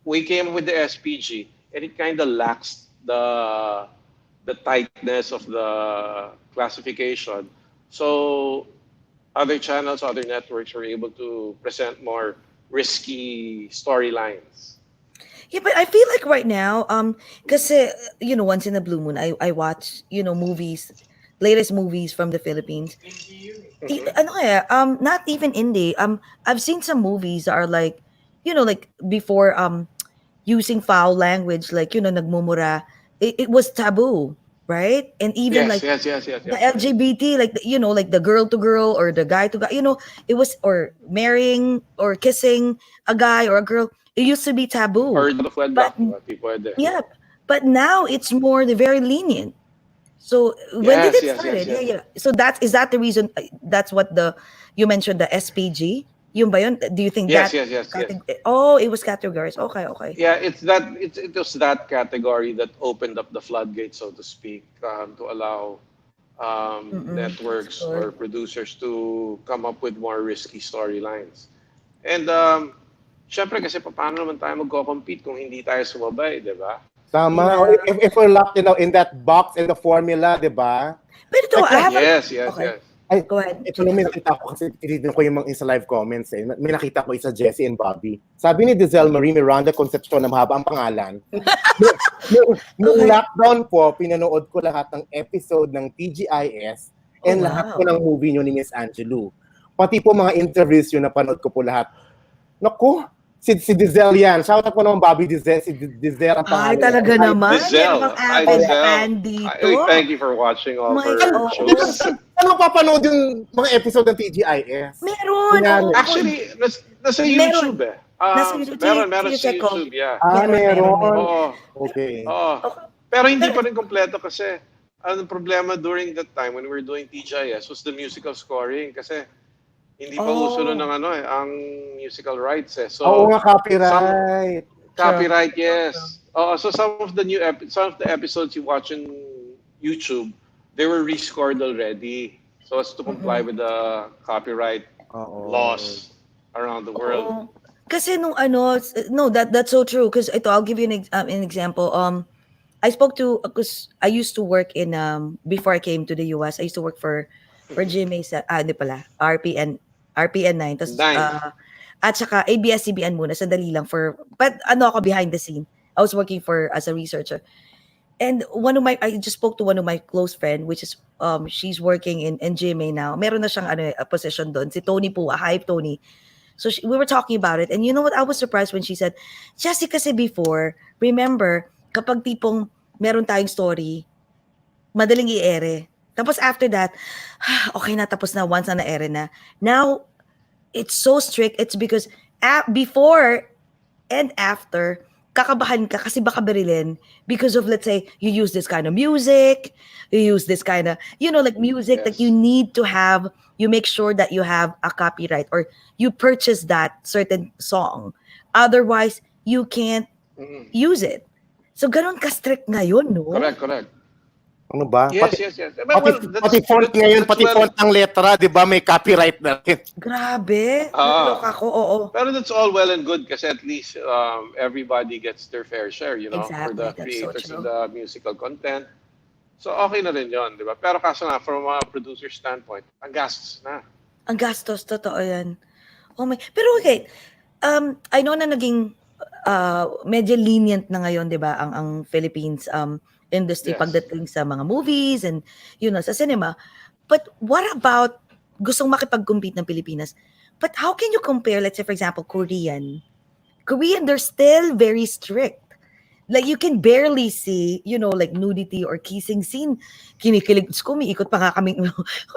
we came with the SPG, and it kind of lacks the tightness of the classification. So, other channels, other networks were able to present more risky storylines. Yeah, but I feel like right now, kasi, once in a blue moon, I watch, movies, latest movies from the Philippines. Not even indie. I've seen some movies that are like, like before, using foul language, like, nagmumura, it was taboo, right? And even yes. the LGBT, like, like the girl to girl or the guy to guy, it was, or marrying or kissing a guy or a girl. It used to be taboo. Or the yeah, but now it's more very lenient. So when did it start? Yeah. So is that the reason? That's what you mentioned, the SPG. Yung ba yun? Do you think yes. Oh, it was categories. Okay. Yeah, it was that category that opened up the floodgates, so to speak, to allow networks or producers to come up with more risky storylines. And syempre kasi paano naman tayo magko-compete kung hindi tayo sumabay, di ba? Tama. If we're locked in that box in the formula, di ba? Pero yes. Ay, go ahead. Ito lang may nakita ko kasi tinitin ko yung mga sa live comments eh. May nakita ko isa Jessie and Bobby. Sabi ni Dizel Marie Miranda Concepcion na mahaba ang pangalan. Noong lockdown po, pinanood ko lahat ng episode ng T.G.I.S and lahat po ng movie nyo ni Miss Angelou. Pati po mga interviews yun, napanood ko po lahat. Naku, si Dizel yan. Shout out po naman Bobby Dizel. Si Dizel ang pangalan. Ay, talaga naman. Dizel. Andy. Thank you for watching all her shows. Ano papanood yung mga episode ng T.G.I.S? Meron. Actually, nasa YouTube eh. Nasa YouTube. Meron Sige, sa check ko. YouTube, yeah. Meron. Oo. Okay. Oo. Okay. Pero hindi Pero, pa rin kompleto kasi ang problema during that time when we were doing T.G.I.S was the musical scoring kasi hindi pa uso nun oh, ang musical rights eh. Oo So, nga, some copyright. true. copyright, yes. So some of the episodes you watch on YouTube, they were rescored already so as to comply Mm-mm. with the copyright Oo. laws around the world. Oo. Kasi nung no, that's so true. Because ito, I'll give you an example. I spoke to, because I used to work in, before I came to the US, I used to work for GMA sa, hindi pala, RPN 9. Tapos, Nine. at saka ABS-CBN muna, sandali lang but ako behind the scene. I was working as a researcher. And I just spoke to one of my close friend, which is, she's working in GMA now. Meron na siyang a position doon. Si Tony po, hi Tony. So we were talking about it. And you know what? I was surprised when she said, Jessie, kasi before, remember, kapag tipong meron tayong story, madaling i-ere. Tapos after that, okay na, tapos na, once na na-ere na. Now, it's so strict. It's because before and after, kakabahan ka kasi baka berilin because of, let's say, you use this kind of music, you use this kind of, like music that you Yes. need to have, you make sure that you have a copyright or you purchase that certain song. Otherwise, you can't Mm. use it. So, ganun ka-strict ngayon, no? Correct. Ano ba? Yes. Well, Pati font ngayon, that's pati well. font ng letra, di ba, may copyright na rin. Grabe. Ah. Naloka ko, oo. Pero that's all well and good kasi at least everybody gets their fair share, for Exactly. the That's so creators of true. the musical content. So okay na rin yun, di ba? Pero kaso nga, from a producer standpoint, ang gastos na. Ang gastos, totoo yan. Oh my, pero okay, I know na naging medyo lenient na ngayon, 'di ba, ang Philippines industry Yes. pagdating sa mga movies and sa cinema. But what about gustong makipag-compete ng Pilipinas? But how can you compare, let's say for example, Korean, they're still very strict. Like you can barely see, like nudity or kissing scene. Kinikilig. Ko, umiikot pa nga kami.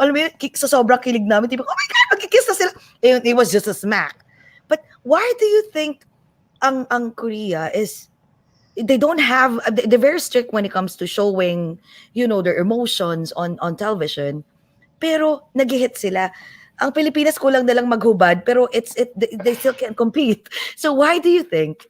Alam mo yun, sa sobrang kilig namin, tipo, oh my God, magkikiss na sila. It was just a smack. But why do you think ang Korea is, they don't have, they're very strict when it comes to showing, their emotions on television. Pero nag-hit sila. Ang Pilipinas kulang na lang maghubad, pero they still can't compete. So why do you think?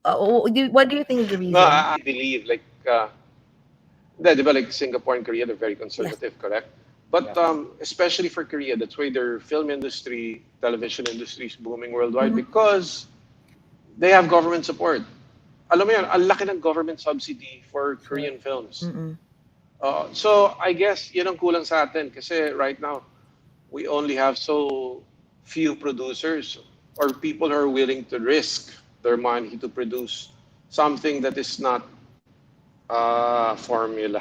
What do you think is the No, reason? I believe di ba, like Singapore and Korea, they're very conservative, correct? But especially for Korea, that's why their film industry, television industry is booming worldwide because they have government support. Alam mo yan, ang laki ng government subsidy for Korean films. Mm-mm. So I guess yun ang kulang sa atin kasi right now we only have so few producers or people who are willing to risk their money to produce something that is not formula,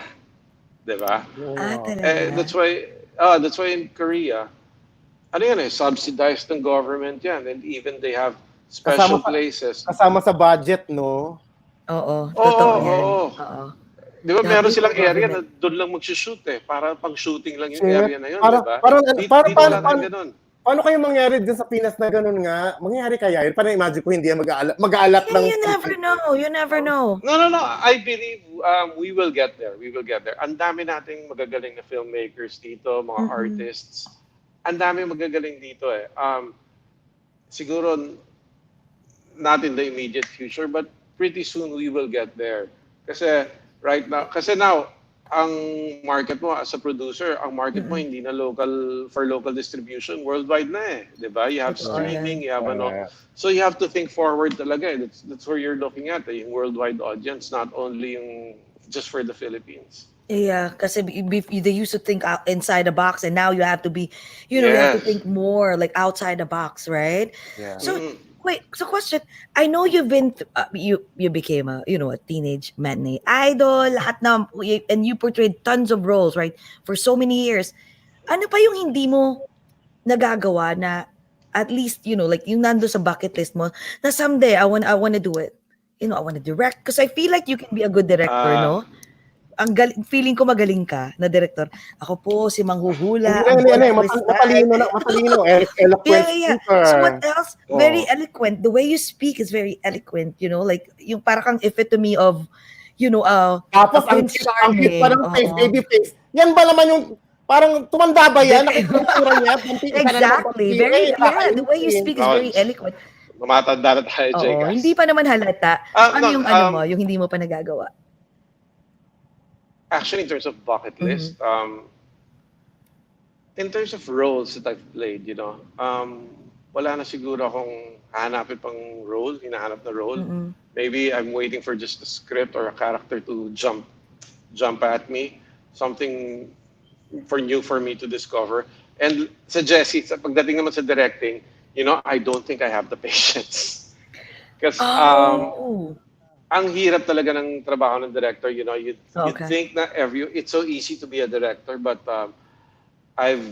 'di ba? Talaga. That's why in Korea, ano yan subsidized ng government yan, and even they have special places. Kasama sa budget, no? Oo, totoo yan. Oo. Oo. Di ba meron Dapat silang yung area na government. doon lang mag-shoot para pang shooting lang yung Shit. area na yun, di ba? Dito wala tayong ganun. Paano kayo mangyari din sa Pinas na ganun nga? Mangyari kaya yun? Parang imagine ko hindi yan mag-aalat ng... You never know. You never know. No. I believe we will get there. We will get there. Ang dami nating magagaling na filmmakers dito, mga artists. Ang dami magagaling dito eh. Siguro not in the immediate future, but pretty soon we will get there. Kasi now, ang market mo as a producer, ang market mo hindi na for local distribution, worldwide na eh. Diba? You have streaming, you have so you have to think forward talaga. That's where you're looking at, yung worldwide audience, not only yung just for the Philippines. Yeah, kasi they used to think inside the box, and now you have to be, you have to think more like outside the box, right? Yeah. So wait, so question, I know you've been, you became a teenage matinee idol, lahat na, and you portrayed tons of roles, right? For so many years. Ano pa yung hindi mo nagagawa na at least, like yung nando sa bucket list mo, na someday I want to do it. I want to direct, because I feel like you can be a good director, no? feeling ko magaling ka na director. Ako po si Manghuhula, ang Hindi, bola kristal. matalino, eloquent Yeah. speaker. So what else? Very Oh. eloquent. The way you speak is very eloquent, you know, like yung para kang epitome of, you know, Tapos ang Prince cute pa ng Charming. face, Oo. baby face. Yan ba naman yung parang tumanda ba yan? Nakita mo yung tura niya? Exactly. Very, yeah, the way you speak is very eloquent. Tumatanda na tayo, Oo, J.I.S. hindi pa naman halata. Ano No, yung ano mo, yung hindi mo pa nagagawa? actually, in terms of bucket list, in terms of roles that I've played, you know, wala na siguro akong hanapin pang role, hinahanap na role. Maybe I'm waiting for just a script or a character to jump at me, something new for me to discover. And sa Jessie, sa pagdating naman sa directing, you know, I don't think I have the patience. Because ang hirap talaga ng trabaho ng director, you know, you think na it's so easy to be a director, but I've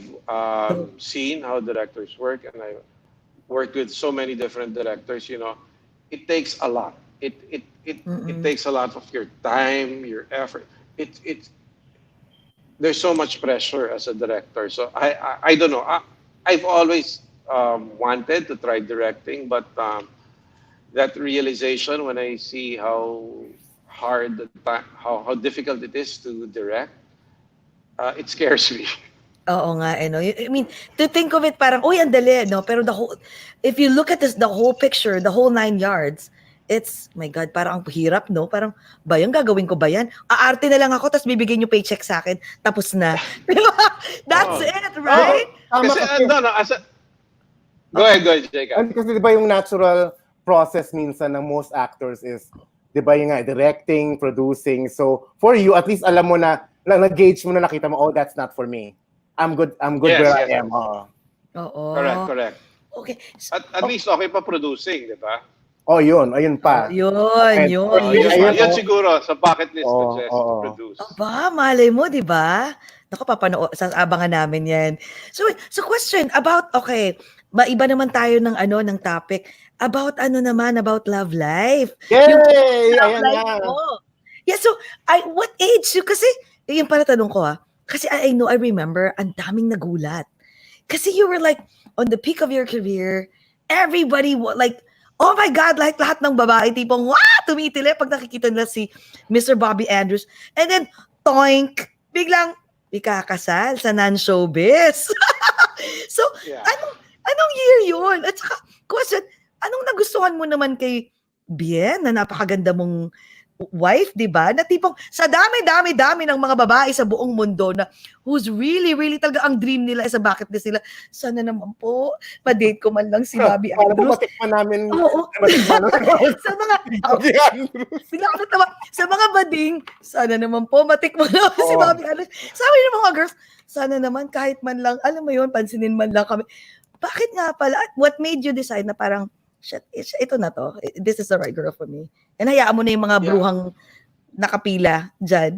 seen how directors work, and I worked with so many different directors, you know, it takes a lot. It takes a lot of your time, your effort. There's so much pressure as a director. So I don't know. I've always wanted to try directing, but that realization when I see how hard, how difficult it is to direct, it scares me. Oo nga, no? I mean, to think of it parang, uy, ang dali, no? Pero if you look at this, the whole picture, the whole 9 yards, it's, my God, parang ang hirap, no? Parang, ba yung gagawin ko ba yan? Aarte na lang ako, tapos bibigyan yung paycheck sa akin, tapos na. That's it, right? Kasi, no, go ahead, Jacob. Kasi di ba yung natural process minsan ng most actors is, di ba yung directing, producing. So, for you, at least alam mo na, nag-gauge mo na, nakita mo, oh, that's not for me. I'm good where I am. Oo. Correct. Okay. At least okay pa producing, di ba? Oh, ayun pa. Yun siguro sa bucket list ko, Jess, to produce. Aba, malay mo, di ba? Naku, abangan namin yan. So question about, maiba naman tayo ng topic. About about love life. Yay! Love life mo. Yeah, so, what age? Kasi, yung pala tanong ko kasi I remember, ang daming nagulat. Kasi you were like, on the peak of your career, everybody, like, oh my God, like lahat ng babae, tipong, tumitili pag nakikita nila si Mr. Bobby Andrews. And then, toink, biglang, ikakasal sa non-showbiz. So, anong year yun? At saka, question, anong nagustuhan mo naman kay Bien, na napakaganda mong wife, di ba? Na tipong sa dami ng mga babae sa buong mundo na who's really, really talaga ang dream nila sa bucket list nila. Sana naman po, pa-date ko man lang si Bobby Andrews. Matikman namin. Oo. Sa mga, sa mga bading, sana naman po, matikman namin si Bobby Andrews. Sabi ng mga girls, sana naman kahit man lang, alam mo yun, pansinin man lang kami. Bakit nga pala? What made you decide na parang, shit, ito na to. This is the right girl for me. And hayaan mo na yung mga bruhang nakapila dyan.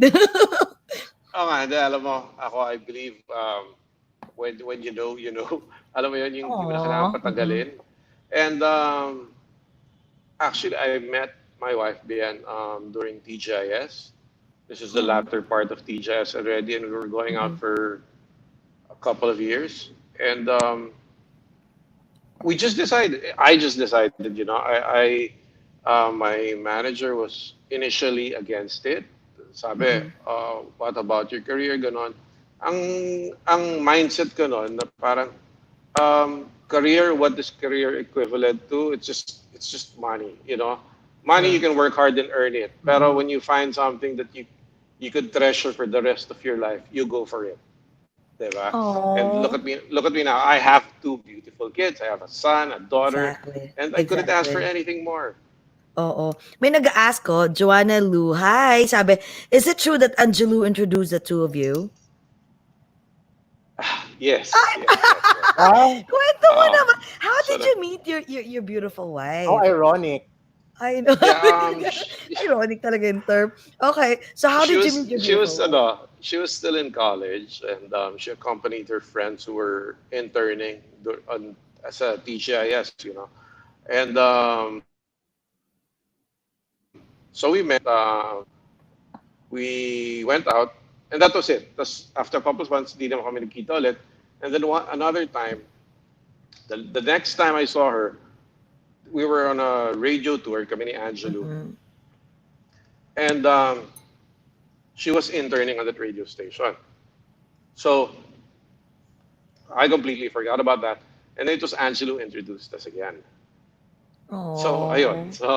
Alam mo, ako, I believe, when you know, alam mo yun, yung hindi mo na kailangan patagalin. And actually, I met my wife, Bian, during T.G.I.S. This is the latter part of T.G.I.S. already, and we were going out for a couple of years. And I just decided, my manager was initially against it. Sabi, what about your career, ganon. Ang mindset ko noon na parang career, what is career equivalent to? It's just money, you know. Money, you can work hard and earn it. Pero when you find something that you could treasure for the rest of your life, you go for it. Diba? And look at me now. I have 2 beautiful kids. I have a son, a daughter, and I couldn't ask for anything more. Oo. May nag-ask ko, Joanna Lu, hi, sabi, is it true that Angelou introduced the two of you? Yes. Kwento mo naman. How did you meet your beautiful wife? How ironic. I know. Ironic talaga yung term. Okay, so how did you meet your beautiful wife? She was still in college, and she accompanied her friends who were interning as a T.G.I.S, you know. And so we met. we went out, and that was it. Tapos after a couple of months, di naman kami nagkita ulit. And then another time, the next time I saw her, we were on a radio tour, kami ni Angelo. Mhm. And she was interning on that radio station. So I completely forgot about that. And then it was Angelo who introduced us again. So, ayun. Oh. So,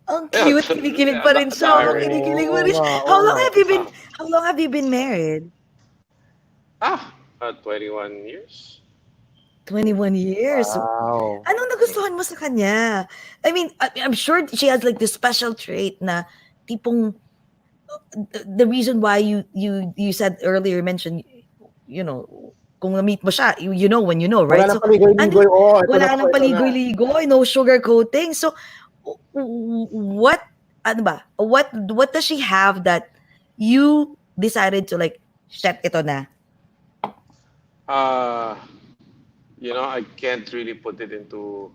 Ang ayun. cute, kinikilig pa rin siya. Oh, Diary. kinikilig pa Oo rin siya. nga, How oo long nga. have you been, how long have you been married? 21 years. 21 years. Wow. Anong nagustuhan mo sa kanya? I mean, I'm sure she has like this special trait na tipong the reason why you said earlier, mentioned, you know, kung na-meet mo siya, you know when you know, right? Wala nang So, paligoy-ligoy. Oo, ito na wala po, nang ito na. paligoy-ligoy, no sugar coating. So, what, ano ba? What does she have that you decided to like, shit, ito na? Uh, I can't really put it into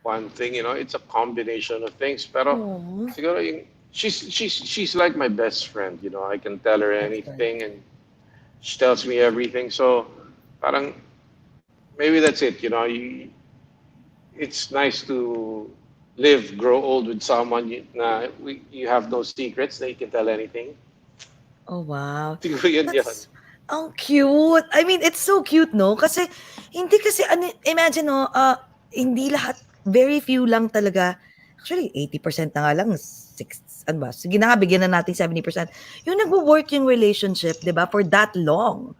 one thing. It's a combination of things. Pero Oh, siguro she's like my best friend. I can tell her that's good. anything, and she tells me everything. So, parang maybe that's it. It's nice to live, grow old with someone you have no secrets, that you can tell anything. Oh, wow. Siguro yun. That's, ang cute. I mean, it's so cute, no? Kasi, hindi kasi, imagine, no, hindi lahat, very few lang talaga. Actually, 80% na nga lang, ano ba? Sige na nga, bigyan na natin 70%. Yung nagwo-work yung relationship, di ba, for that long.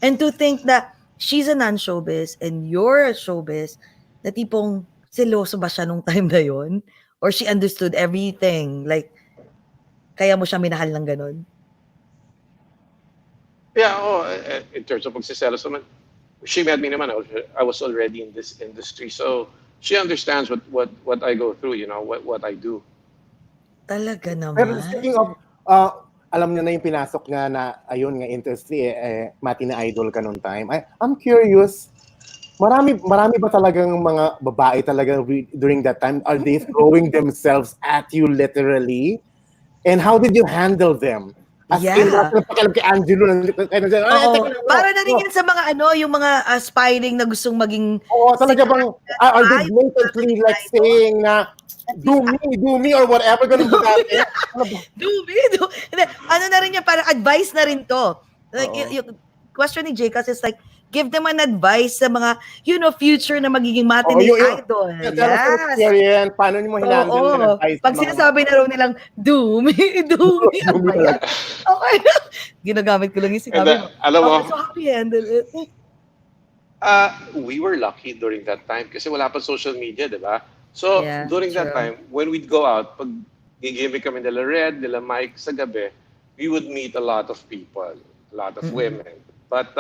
And to think that she's a non-showbiz and you're a showbiz, na tipong seloso ba siya nung time na yon? Or she understood everything? Like, kaya mo siya minahal ng ganun? Yeah, in terms of pagsiselos naman, she met me naman. I was already in this industry, so she understands what I go through. What I do. Talaga Pero naman. speaking of, alam niyo na yung pinasok nga na, ayun nga, industry, matinee idol ka nung time. I'm curious, marami ba talagang mga babae talaga during that time? Are they throwing themselves at you literally? And how did you handle them? As in, Yeah. pakialam kay Angelo. Oo. Para na rin yan sa mga yung mga aspiring na gustong maging Oo, talaga bang, are they sikat, blatantly like idol? saying na, At do me, or whatever, ganun ba dati? Hindi, ano na rin yan, parang advice na rin to. Like, Oo. yung question ni Jcas is like, give them an advice sa mga, future na magiging Oo, matinee idol. tell us your Yes. experience. Paano niyo mo hinandle yung Oo. advice Pag sa mga sinasabi na raw nilang, do me, ano dumi ba yan? talaga? Okay. Ginagamit ko lang yung And sinabi mo. alam mo, Okay, so how do you handle it? we were lucky during that time kasi wala pa social media, di ba? So, Yeah, during that true. time, when we'd go out, pag gigimik kami nila Red, nila Mike sa gabi, we would meet a lot of people, a lot of women. But,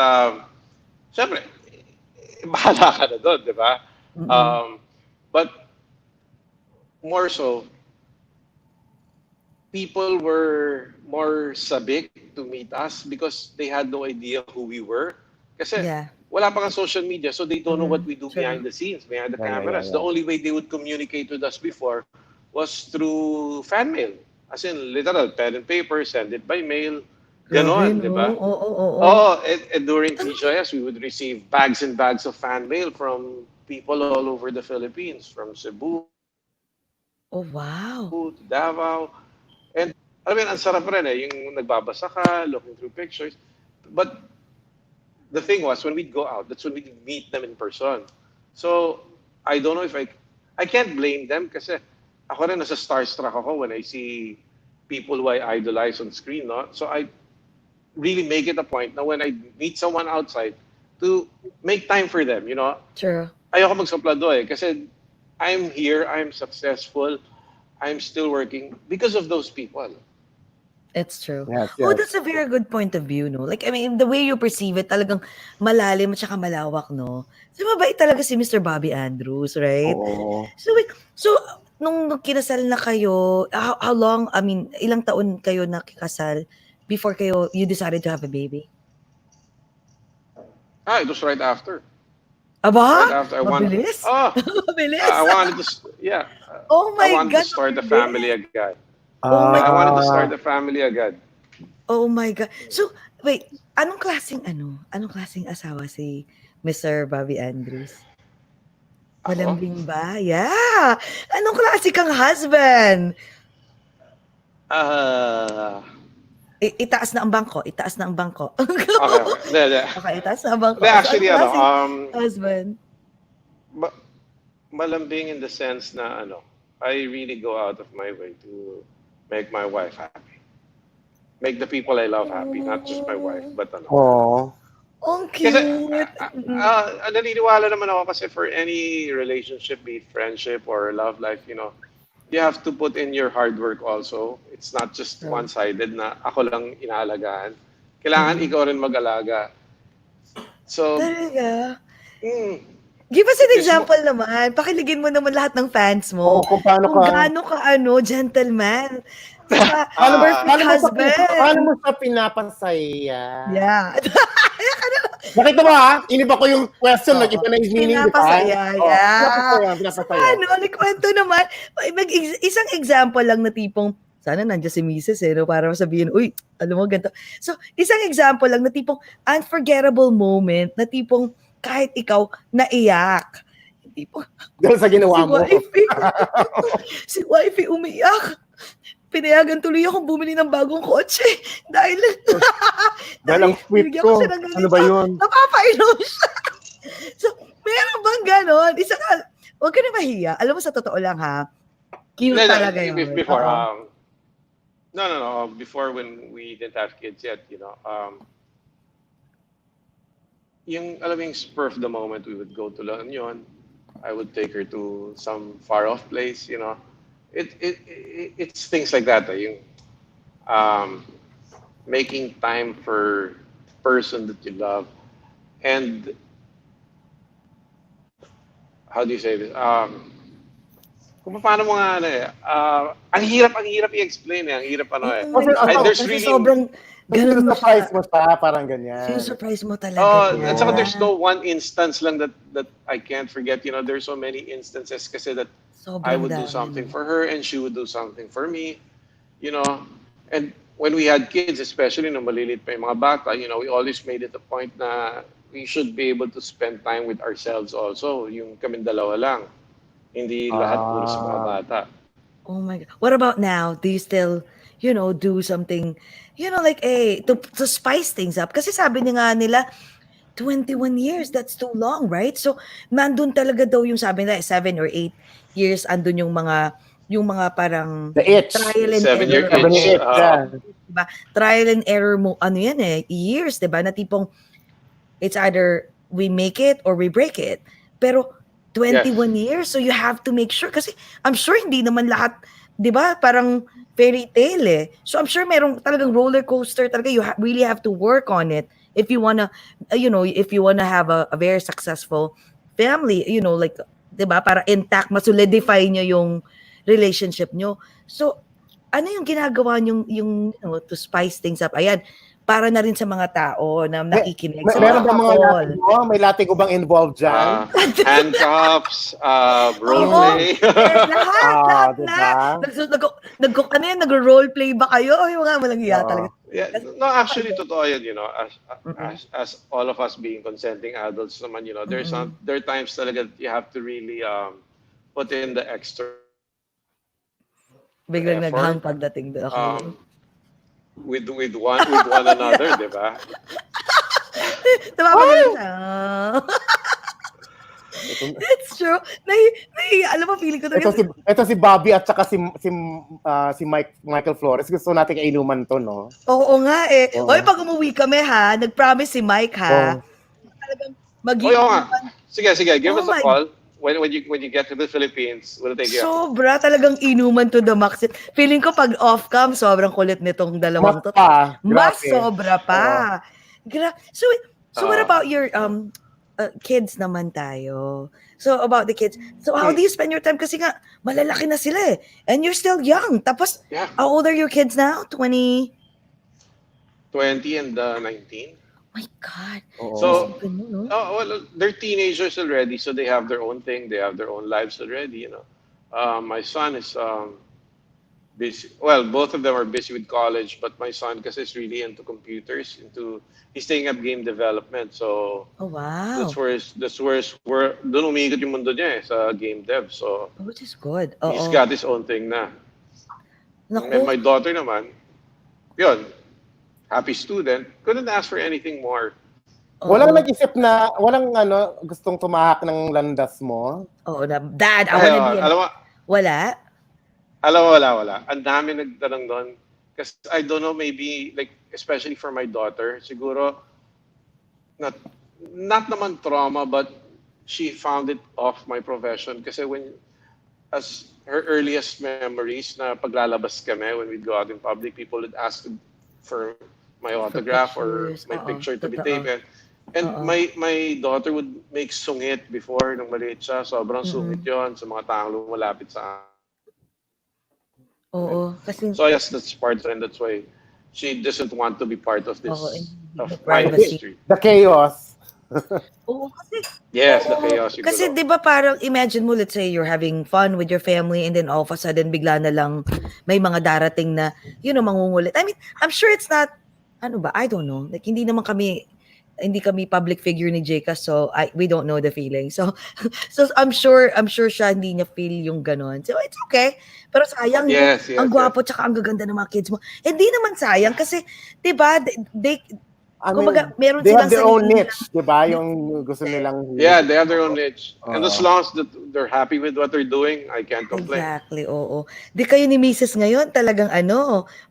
syempre, bahala ka na doon, di ba? But, more so, people were more sabik to meet us because they had no idea who we were. Kasi Yeah. wala pa kang social media, so they don't know what we do True. behind the scenes, behind the Yeah. cameras. The only way they would communicate with us before was through fan mail. As in, literal, pen and paper, send it by mail. Ganon, di ba? Oo. And during T.G.I.S, we would receive bags and bags of fan mail from people all over the Philippines, from Cebu Oh, wow. to Davao. And I mean, ang sarap rin yung nagbabasa ka, looking through pictures. But the thing was, when we'd go out, that's when we'd meet them in person. So, I don't know if I can't blame them kasi ako rin nasa starstruck ako when I see people who I idolize on screen, no? So, I really make it a point na when I meet someone outside to make time for them, True. Ayoko magsuplado kasi I'm here, I'm successful, I'm still working because of those people. It's true. Yes, Oh, yes. that's a very good point of view, no? Like, I mean, the way you perceive it, talagang malalim at saka malawak, no? So, mabait talaga si Mr. Bobby Andrews, right? Oo. So, wait, nung kinasal na kayo, how long, I mean, ilang taon kayo nakikasal before you decided to have a baby? It was right after. Aba? Right after Mabilis? Mabilis? I wanted to, yeah. Oh I my wanted God, to start a mabilis. family agad. Oh my, I wanted to Ah, start a family agad. oh my God. So, wait, Anong klaseng asawa si Mr. Bobby Andrews? Ako? Malambing ba? Yeah. Anong klase kang husband? Ah, Itaas na ang bangko, itaas na ang bangko. okay, okay. Hindi, hindi. Okay, itaas na ang bangko. Hindi, So, anong actually, klaseng husband? ma- malambing in the sense na, I really go out of my way to make my wife happy. Make the people I love happy, not just my wife, Oh, but oh. ang Kasi, cute. naniniwala naman ako kasi for any relationship, be it friendship or love life, you have to put in your hard work also. It's not just True. one-sided na ako lang inaalagaan. Kailangan Mm. ikaw rin mag-alaga. So, Talaga? mm, Give us an it is example naman. Pakiligin mo naman lahat ng fans Oo, mo. kung paano Kung ka, gaano ka, gentleman. Saka, Ah, perfect paano husband. mo siya pinapasaya? Yeah. Nakita mo ha? Iniba ko yung question, Oo. nag-iba na yung meaning, di ba? Pinapasaya, Oh, yeah. pinapasaya. Kwento naman. Isang example lang na tipong, sana nandiyan si Mrs. no, para sabihin, uy, alam mo, ganito. So, isang example lang na tipong unforgettable moment, na tipong kahit ikaw, naiyak. Tipong, Dahil sa si ginawa mo. wifey, si wifey umiyak. Pinayagan tuloy akong bumili ng bagong kotse. Dahil, Dahil ang sweet binigyan ko ko. siya ng Ano ganito. ba yun? Napapainom siya. So, meron bang ganon? Huwag ka na mahiya. Alam mo, sa totoo lang ha, cute no, no, talaga yun. before, Oo. no, before when we didn't have kids yet, alam mo yung spur of the moment, we would go to La Union. I would take her to some far off place. It's things like that. Yung um, making time for the person that you love, and how do you say this? Kung paano mo nga ang hirap i-explain ang hirap there's Kasi really sobrang ganun mo Surprise siya. mo siya, parang ganyan. Sinusurprise mo talaga at saka there's niya. no one instance lang that I can't forget. There's so many instances kasi that I Sobrang would do dami. something for her and she would do something for me, you know. And when we had kids, especially nung maliliit pa yung mga bata, we always made it a point na we should be able to spend time with ourselves also. Yung kaming dalawa lang. Hindi lahat puro sa mga bata. Oh my God. What about now? Do you still, do something, like, to spice things up? Kasi sabi niya nga nila, 21 years, that's too long, right? So, nandun talaga daw yung sabi nila, 7 or 8 years, andun yung mga parang The itch. trial and 7-year error. Sabi ni itch. itch, yeah. Diba? Trial and error mo, years, diba? Na tipong, it's either we make it or we break it. Pero 21 years, so you have to make sure. Kasi I'm sure hindi naman lahat, di ba, parang fairy tale eh. So I'm sure merong talagang roller coaster talaga. You really have to work on it if you wanna, if you wanna have a very successful family, like, di ba, para intact, masolidify nyo yung relationship nyo. So, ano yung ginagawa nyo yung to spice things up? Ayan, para na rin sa mga tao na nakikinig. Sa Meron ba mga couple. latigo? May latigo bang involved dyan? Handcuffs, role Oo, play. lahat diba? na. Nag-role play ba kayo? O yung mga walang hiya Oo. talaga. Yeah, no, actually, totoo yan, Mm-mm. as all of us being consenting adults naman, there are times talaga that you have to really put in the extra Biglang effort naghang pagdating doon. Okay. with one another, di ba? Napapagaling siya. It's true. Alam mo, feeling ko talaga. Ito si Bobby at saka si Michael Flores. Gusto natin kainuman to, no? Oo nga eh. Oo. Hoy, pag umuwi kami ha, nag-promise si Mike ha. Talagang Oo nga. Sige, give us a my- call when you get to the Philippines. We'll take you out. Sobra, talagang inuman to the max. Feeling ko pag off-cam, sobrang kulit nitong dalawang Mas to. pa. Mas Grabe. sobra pa. So what Oo. about your kids naman tayo? So about the kids. So how do you spend your time? Kasi nga, malalaki na sila eh. And you're still young. Tapos, Yeah. how old are your kids now? 20? 20 and 19. My God. Oo. So, Isipin mo, no? well, they're teenagers already, so they have their own thing. They have their own lives already. My son is busy. Well, both of them are busy with college, but my son kasi is really into computers, he's taking up game development. So Oh, wow. where doon umiikot yung mundo niya sa game dev. So Oh, which is good. he's Oo. got his own thing na. And Naku. my daughter naman, yun, happy student, couldn't ask for anything more. Walang Oo. nag-isip na, walang gustong tumahak ng landas mo? Oo na, Dad, I wanna be Alam mo, Wala? wala. Ang dami nagtanong doon. Kasi I don't know, maybe, like, especially for my daughter, siguro, not, not naman trauma, but she found it off my profession. Kasi as her earliest memories na paglalabas kami, when we'd go out in public, people would ask for my autograph or pictures. my Oo, picture to be totoo. taken. And Oo. my daughter would make sungit before nung maliit siya. Sobrang sungit yon sa mga taong lumalapit sa Oo, kasi So yes, that's part, and that's why she doesn't want to be part of Oo, this, the of my privacy. history. The chaos. Oo, kasi Yes, the oo, chaos. kasi 'di ba parang imagine mo, let's say you're having fun with your family and then all of a sudden bigla na lang may mga darating na mangungulit. I mean, I'm sure it's not ano ba, I don't know. Like hindi kami public figure ni J.I.S, so we don't know the feeling. So I'm sure siya hindi niya feel yung ganon. So it's okay. Pero sayang, Yes, ang yes, yes. gwapo tsaka ang gaganda ng mga kids mo. Hindi naman sayang kasi 'di ba they I mean, kumbaga meron they have silang their own sarili niche, di ba? Yung gusto nilang... Yeah, they have their own niche, and as long as they're happy with what they're doing, I can't complain. Exactly, oo. Di kayo ni Mrs. ngayon talagang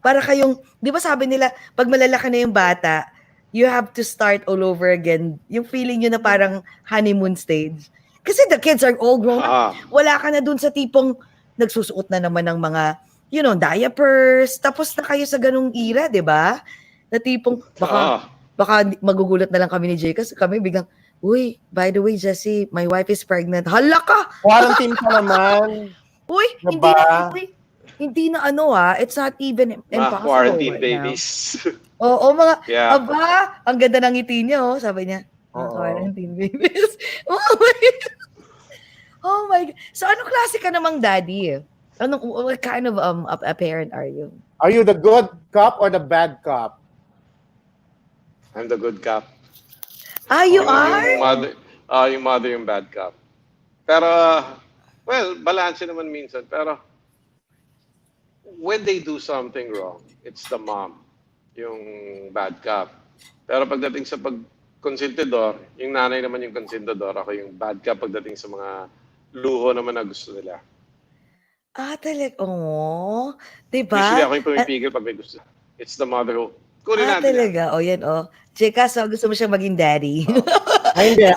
para kayong, di ba sabi nila, pag malalaki na yung bata, you have to start all over again. Yung feeling nyo na parang honeymoon stage. Kasi the kids are all grown up. Wala ka na dun sa tipong nagsusuot na naman ng mga, diapers. Tapos na kayo sa ganung era, di ba? Na tipong, baka magugulat na lang kami ni Jay kasi kami biglang, uy, by the way, Jessie, my wife is pregnant. Hala ka! Quarantine ka naman. Uy, Diba? hindi na it's not even Mga impossible quarantine right now. babies. Oo, mga, Yeah. aba, ang ganda ng ngiti niya, sabi niya, quarantine babies. Oh my God. So, anong klase ka namang daddy? What kind of a parent are you? Are you the good cop or the bad cop? I'm the good cop. You Yung are? yung mother yung bad cop. Pero, well, balance naman minsan. Pero, when they do something wrong, it's the mom, yung bad cop. Pero pagdating sa pagkonsentidor, yung nanay naman yung konsentidor, ako yung bad cop pagdating sa mga luho naman na gusto nila. Talaga, diba? Usually ako yung pumipigil pag may gusto. It's the mother who, kunin natin talaga, yan, Chika, so gusto mo siyang maging daddy? Ay, hindi.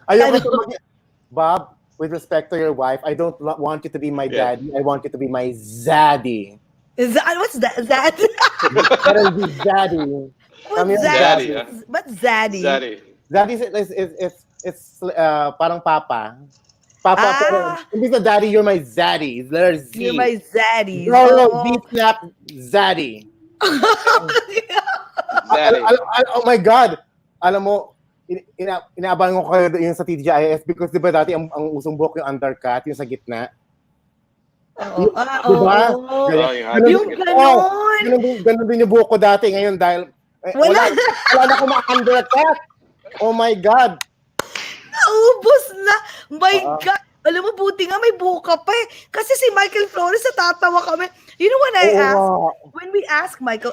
Ayoko to Bob, with respect to your wife, I don't want you to be my daddy. I want you to be my zaddy. What's that? Zad? Parang be zaddy. What's Zaddy? What's zaddy? Zaddy. Zaddy is parang papa. Papa, pero hindi sa daddy, you're my zaddy. There's Z. You're my zaddy. No, Z-snap, zaddy. Zaddy. Oh my God! Alam mo, inaabangan ko kayo yung sa T.G.I.S because di ba dati ang usong buhok yung undercut, yung sa gitna? Diba? Yung ganon! Ganon din yung buhok ko dati ngayon dahil wala na akong ma-undercut. Oh my God! Naubos na! My God! Alam mo, buti nga may buhok ka pa eh. Kasi si Michael Flores, natatawa kami. You know when I asked, when we ask Michael,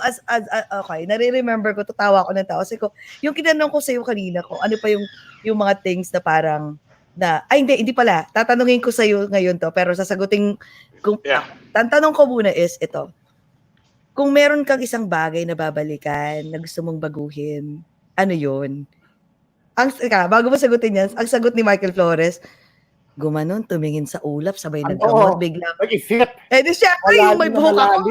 okay, nare-remember ko, tatawa ko ng tao. Kasi yung kinanong ko sa'yo kanina ko, ano pa yung mga things na parang, hindi pala. Tatanungin ko sa'yo ngayon to, pero sasagutin, tanong ko muna is ito. Kung meron kang isang bagay na babalikan, na gusto mong baguhin, ano yun? Bago mo sagutin yan, ang sagot ni Michael Flores, gumanon, tumingin sa ulap, sabay nagkamot, bigla. Nag-isip. Di syempre, yung may buhok ako.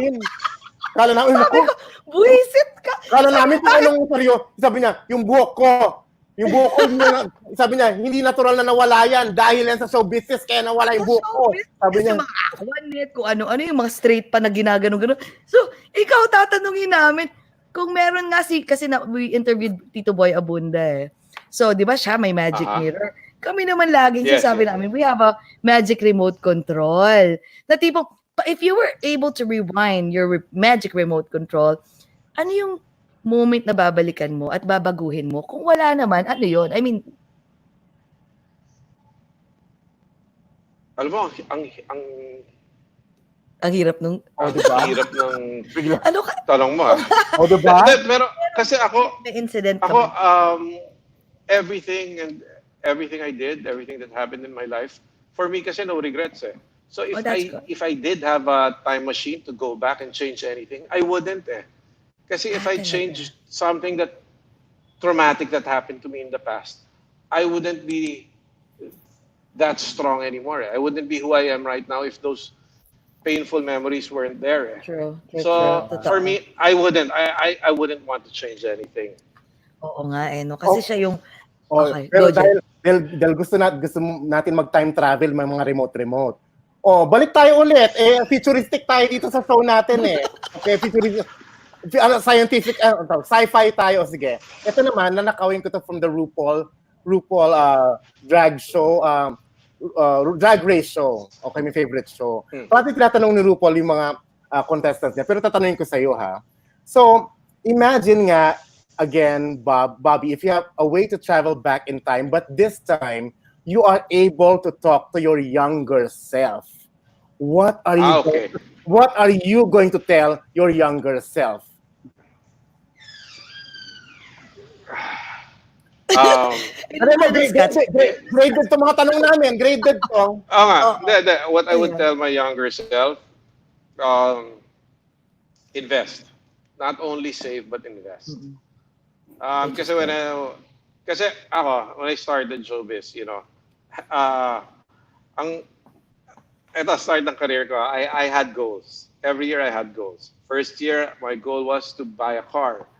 Kala namin, sabi ko, buwisit ka. Kala namin kung anong seryo. Sabi niya, yung buhok ko, sabi niya, hindi natural na nawala yan dahil yan sa show business, kaya nawala yung buhok ko. Sabi niya, mga aquanet, kung ano yung mga straight pa na ginaganon-ganon. So, ikaw tatanungin namin, kung meron nga kasi we interviewed Tito Boy Abunda eh. So, di ba siya may magic mirror? Kami naman laging sabi namin, we have a magic remote control. Na tipong, If you were able to rewind your magic remote control, ano yung moment na babalikan mo at babaguhin mo? Kung wala naman, ano yun? I mean, Alam mo, ang hirap nung... ang diba? hirap ng Bigla. Ano ka? tanong mo. Diba? Pero kasi ako, May incident ka Ako, ba? everything I did, everything that happened in my life, for me kasi no regrets eh. So Oh, that's good. if I did have a time machine to go back and change anything, I wouldn't eh. Kasi if I Talaga. changed something that traumatic that happened to me in the past, I wouldn't be that strong anymore. I wouldn't be who I am right now if those painful memories weren't there. Eh. True. So Totoo. for me, I wouldn't want to change anything. Oo nga eh, no? Kasi siya yung... Okay, pero go, Jen. dahil gusto natin mag-time travel, may mga remote. Balik tayo ulit. Futuristic tayo dito sa show natin eh. Okay, futuristic. Scientific, sci-fi tayo. Sige. Ito naman, nanakawin ko to from the RuPaul drag show, drag race show. Okay, my favorite show. Pati tinatanong ni RuPaul yung mga contestants niya. Pero tatanungin ko sa iyo ha. So, imagine nga, again, Bobby, if you have a way to travel back in time, but this time, you are able to talk to your younger self. What are you going to tell your younger self? Graded to mga tanong namin. Graded to. What I would tell my younger self, invest. Not only save, but invest. Kasi when I started showbiz, you know, start ng career ko, I had goals. Every year I had goals. First year, my goal was to buy a car.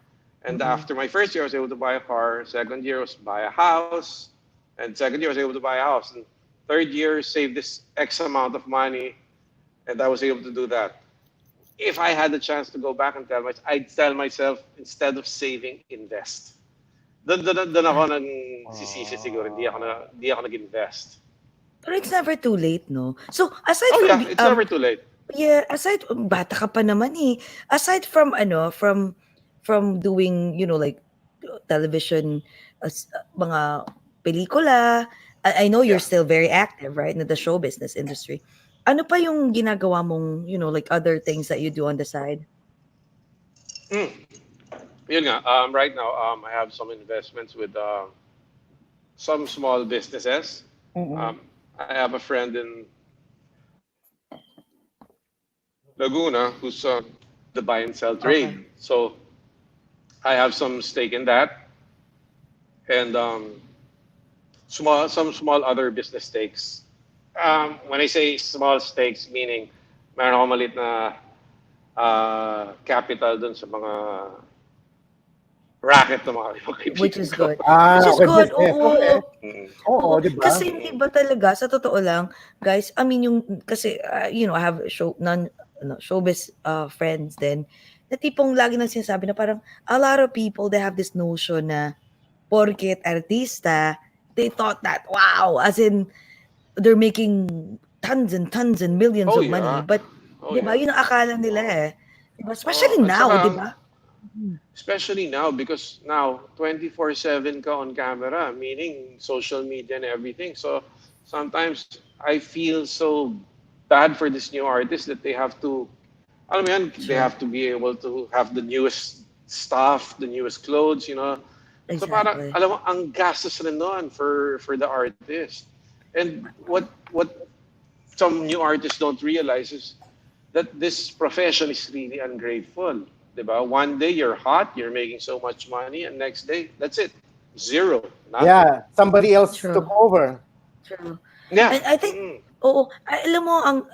And after my first year, I was able to buy a car. Second year was buy a house. And second year, I was able to buy a house. And third year, save this X amount of money. And I was able to do that. If I had the chance to go back and I'd tell myself, instead of saving, invest. Doon ako nang sisisi siguro. Hindi ako nag-invest. But it's never too late, no? So, aside from... it's never too late. Yeah, aside... Bata ka pa naman eh. Aside from, from doing, you know, like, television, mga pelikula, I know you're still very active, right, in the show business industry. Ano pa yung ginagawa mong, you know, like, other things that you do on the side? Yun nga, right now, I have some investments with some small businesses. I have a friend in Laguna who's the buy and sell trade. Okay. So I have some stake in that, and some small other business stakes. When I say small stakes, meaning meron ako maliit na capital dun sa mga racket ng mga kaibigan. Which is good. Which is good. Oo, diba? Kasi yung iba talaga, sa totoo lang, guys, I mean, kasi, you know, I have showbiz friends then, na tipong lagi nang sinasabi na parang, a lot of people, they have this notion na, porket artista, they thought that, wow, as in, they're making tons and millions of money. But, diba, yun ang akala nila eh. Diba? Especially now, diba? Especially now, because now 24/7 ka on camera, meaning social media and everything. So sometimes I feel so bad for this new artist that they have to, alam mo yan, they have to be able to have the newest stuff, the newest clothes, you know. Exactly. So parang, alam mo, ang gastos rin nun for the artist. And what some new artists don't realize is that this profession is really ungrateful. Diba? One day you're hot, you're making so much money, and next day, that's it. Zero. Nothing. Yeah, somebody else took over. True. Yeah. And I think, alam mo,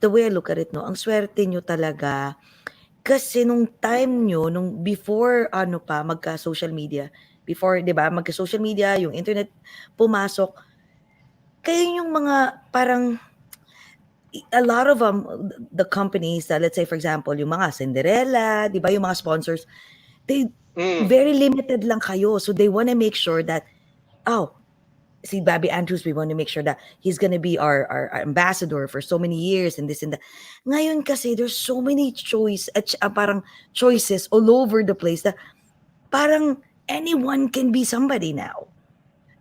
the way I look at it, no, ang swerte nyo talaga, kasi nung time nyo, nung before, magka-social media, before, diba, magka-social media, yung internet pumasok, kayo yung mga parang, a lot of the companies that, let's say for example, yung mga Cinderella, di ba, yung mga sponsors, they very limited lang kayo. So they want to make sure that, si Bobby Andrews, we want to make sure that he's gonna be our ambassador for so many years and this and that. Ngayon kasi, there's so many parang choices all over the place that parang anyone can be somebody now.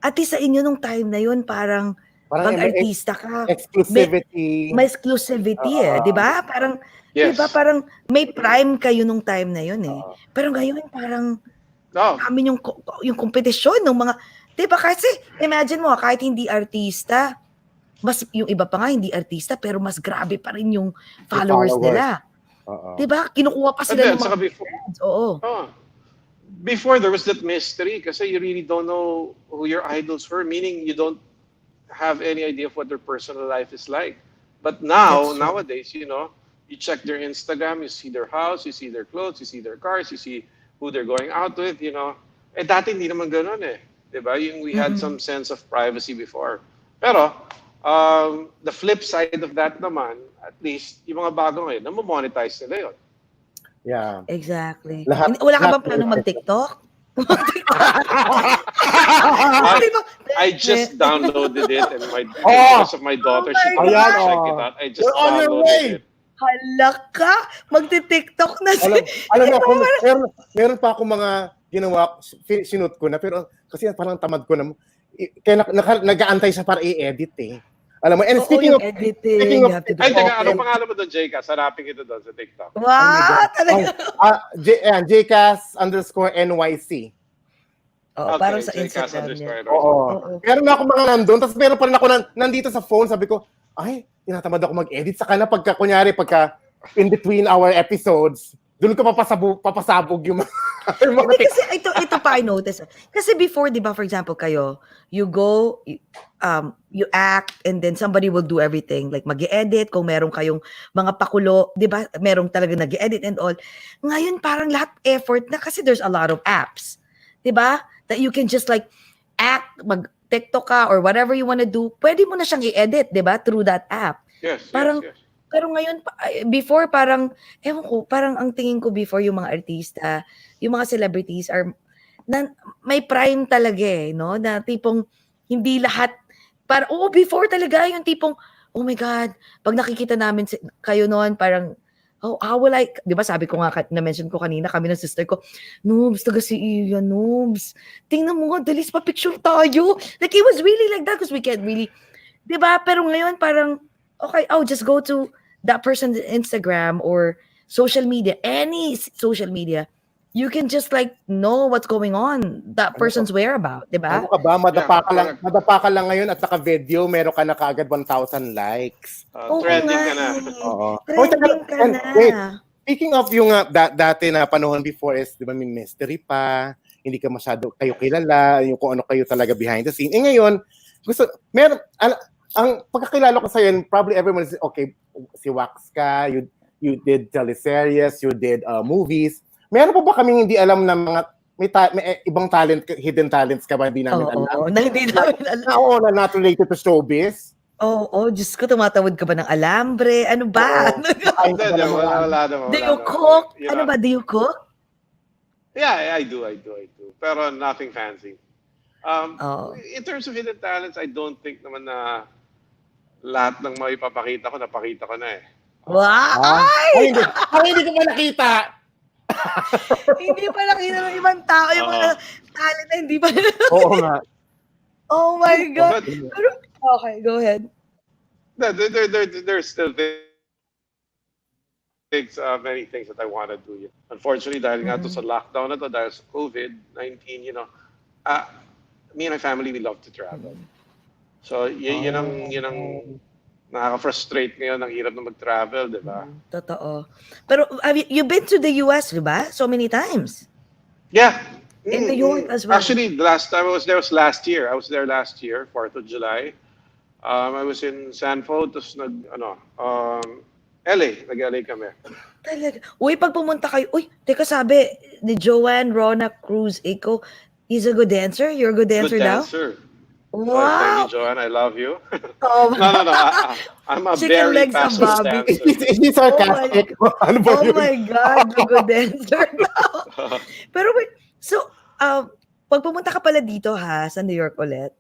At least sa inyo nung time na yun, parang Parang pag artista ka, exclusivity. may exclusivity di ba? Parang, Yes. di ba, parang may prime kayo nung time na yun Pero ngayon, parang, kami yung kompetisyon ng mga, di ba, kasi, imagine mo, kahit hindi artista, mas, yung iba pa nga, hindi artista, pero mas grabe pa rin yung followers nila. Di ba? Kinukuha pa sila ng mga friends. Oo. Before, there was that mystery kasi you really don't know who your idols were, meaning you don't have any idea of what their personal life is like. But now, nowadays, you check their Instagram, you see their house, you see their clothes, you see their cars, you see who they're going out with, Eh, dati hindi naman ganun Diba? We had some sense of privacy before. Pero, the flip side of that naman, at least, yung mga bago ngayon, namo-monetize nila yun. Yeah. Exactly. Wala ka bang plano mag-TikTok? I just downloaded it and because of my daughter, she couldn't check it out. I just downloaded it. Hala ka! Magti-TikTok na alam mo, meron pa akong mga ginawa, sinut ko na, pero kasi parang tamad ko na. Kaya nag-aantay siya para i-edit Alam mo, and speaking of editing, anong pangalan mo doon, J.K.? Sarapin kita doon sa TikTok. Wow! Talaga. J.K.S_NYC. Parang sa Instagram niya. Oo. Meron na ako mga nandun, tapos meron pa rin ako nandito sa phone, sabi ko, ay, tinatamad ako mag-edit. Saka na pagka in between our episodes, doon ko papasabog yung mga kasi ito pa I notice. Kasi before, di ba, for example, kayo, you go, you act, and then somebody will do everything. Like, mag-edit, kung meron kayong mga pakulo, di ba, merong talaga nag-edit and all. Ngayon, parang lahat effort na kasi there's a lot of apps. Di ba? That you can just like act, mag-TikTok ka, or whatever you wanna do, pwede mo na siyang i-edit, di ba, through that app. Yes. Pero ngayon, before parang, ewan ko, parang ang tingin ko before yung mga artista, yung mga celebrities may prime talaga no? Na tipong, hindi lahat, before talaga, yung tipong, oh my God, pag nakikita namin kayo noon, parang, how will I, di ba sabi ko nga, na-mention ko kanina, kami ng sister ko, Noobs, taga si Iya, Noobs. Tingnan mo nga, dalis pa picture tayo. Like, it was really like that because we can't really, di ba? Pero ngayon, parang, okay, just go to that person's Instagram or social media, any social media, you can just like know what's going on, that person's whereabout, di ba? Ano ka ba? Madapa ka lang ngayon at naka-video, meron ka na kaagad 1,000 likes. Trending ka na. Trending ka na. Wait, speaking of yung dati na panahon before is, di ba, may mystery pa, hindi ka masyado kayo kilala, yung kung ano kayo talaga behind the scene. Ngayon, ang pagkakilala ko sa yun, probably everyone is, okay, si Wax ka, you did teleseries, you did movies. Meron pa ba kaming hindi alam na mga may ibang talent, hidden talents ka ba hindi namin alam? Na hindi namin alam. Na not related to showbiz. Diyos ko, tumatawid ka ba ng alambre? Ano ba? Wala naman. Do you cook? Ano ba, do you cook? Yeah, I do. Pero nothing fancy. In terms of hidden talents, I don't think naman na lahat ng maipapakita ko, napakita ko na Wow! Hindi ko pa nakita. Hindi pa nakita ng ibang tao. Yung mga talent na hindi pa. Oo nga. Oh my God. Okay, go ahead. There's still many things that I want to do. Unfortunately, dahil nga to sa lockdown na to, dahil sa COVID-19, me and my family, we love to travel. So, yun ang nakaka-frustrate ngayon, ang hirap na mag-travel, di ba? Totoo. Pero you've been to the US, di ba? So many times. Yeah. In New York as well. Actually, the last time I was there was last year. I was there last year, 4th of July. I was in San Fo, tapos LA, nag-LA kami. Talaga. Uy, pag pumunta kayo, teka sabi, ni Joanne Rona Cruz Eco, he's a good dancer? You're a good dancer now? Good dancer. Wow. Thank you, Joanne. I love you. Oh, no. I'm a chicken very legs of passionate Bobby. dancer. Is he sarcastic? Ano ba Oh yun? my God, a good dancer now. Pero wait, so, pag pumunta ka pala dito sa New York ulit,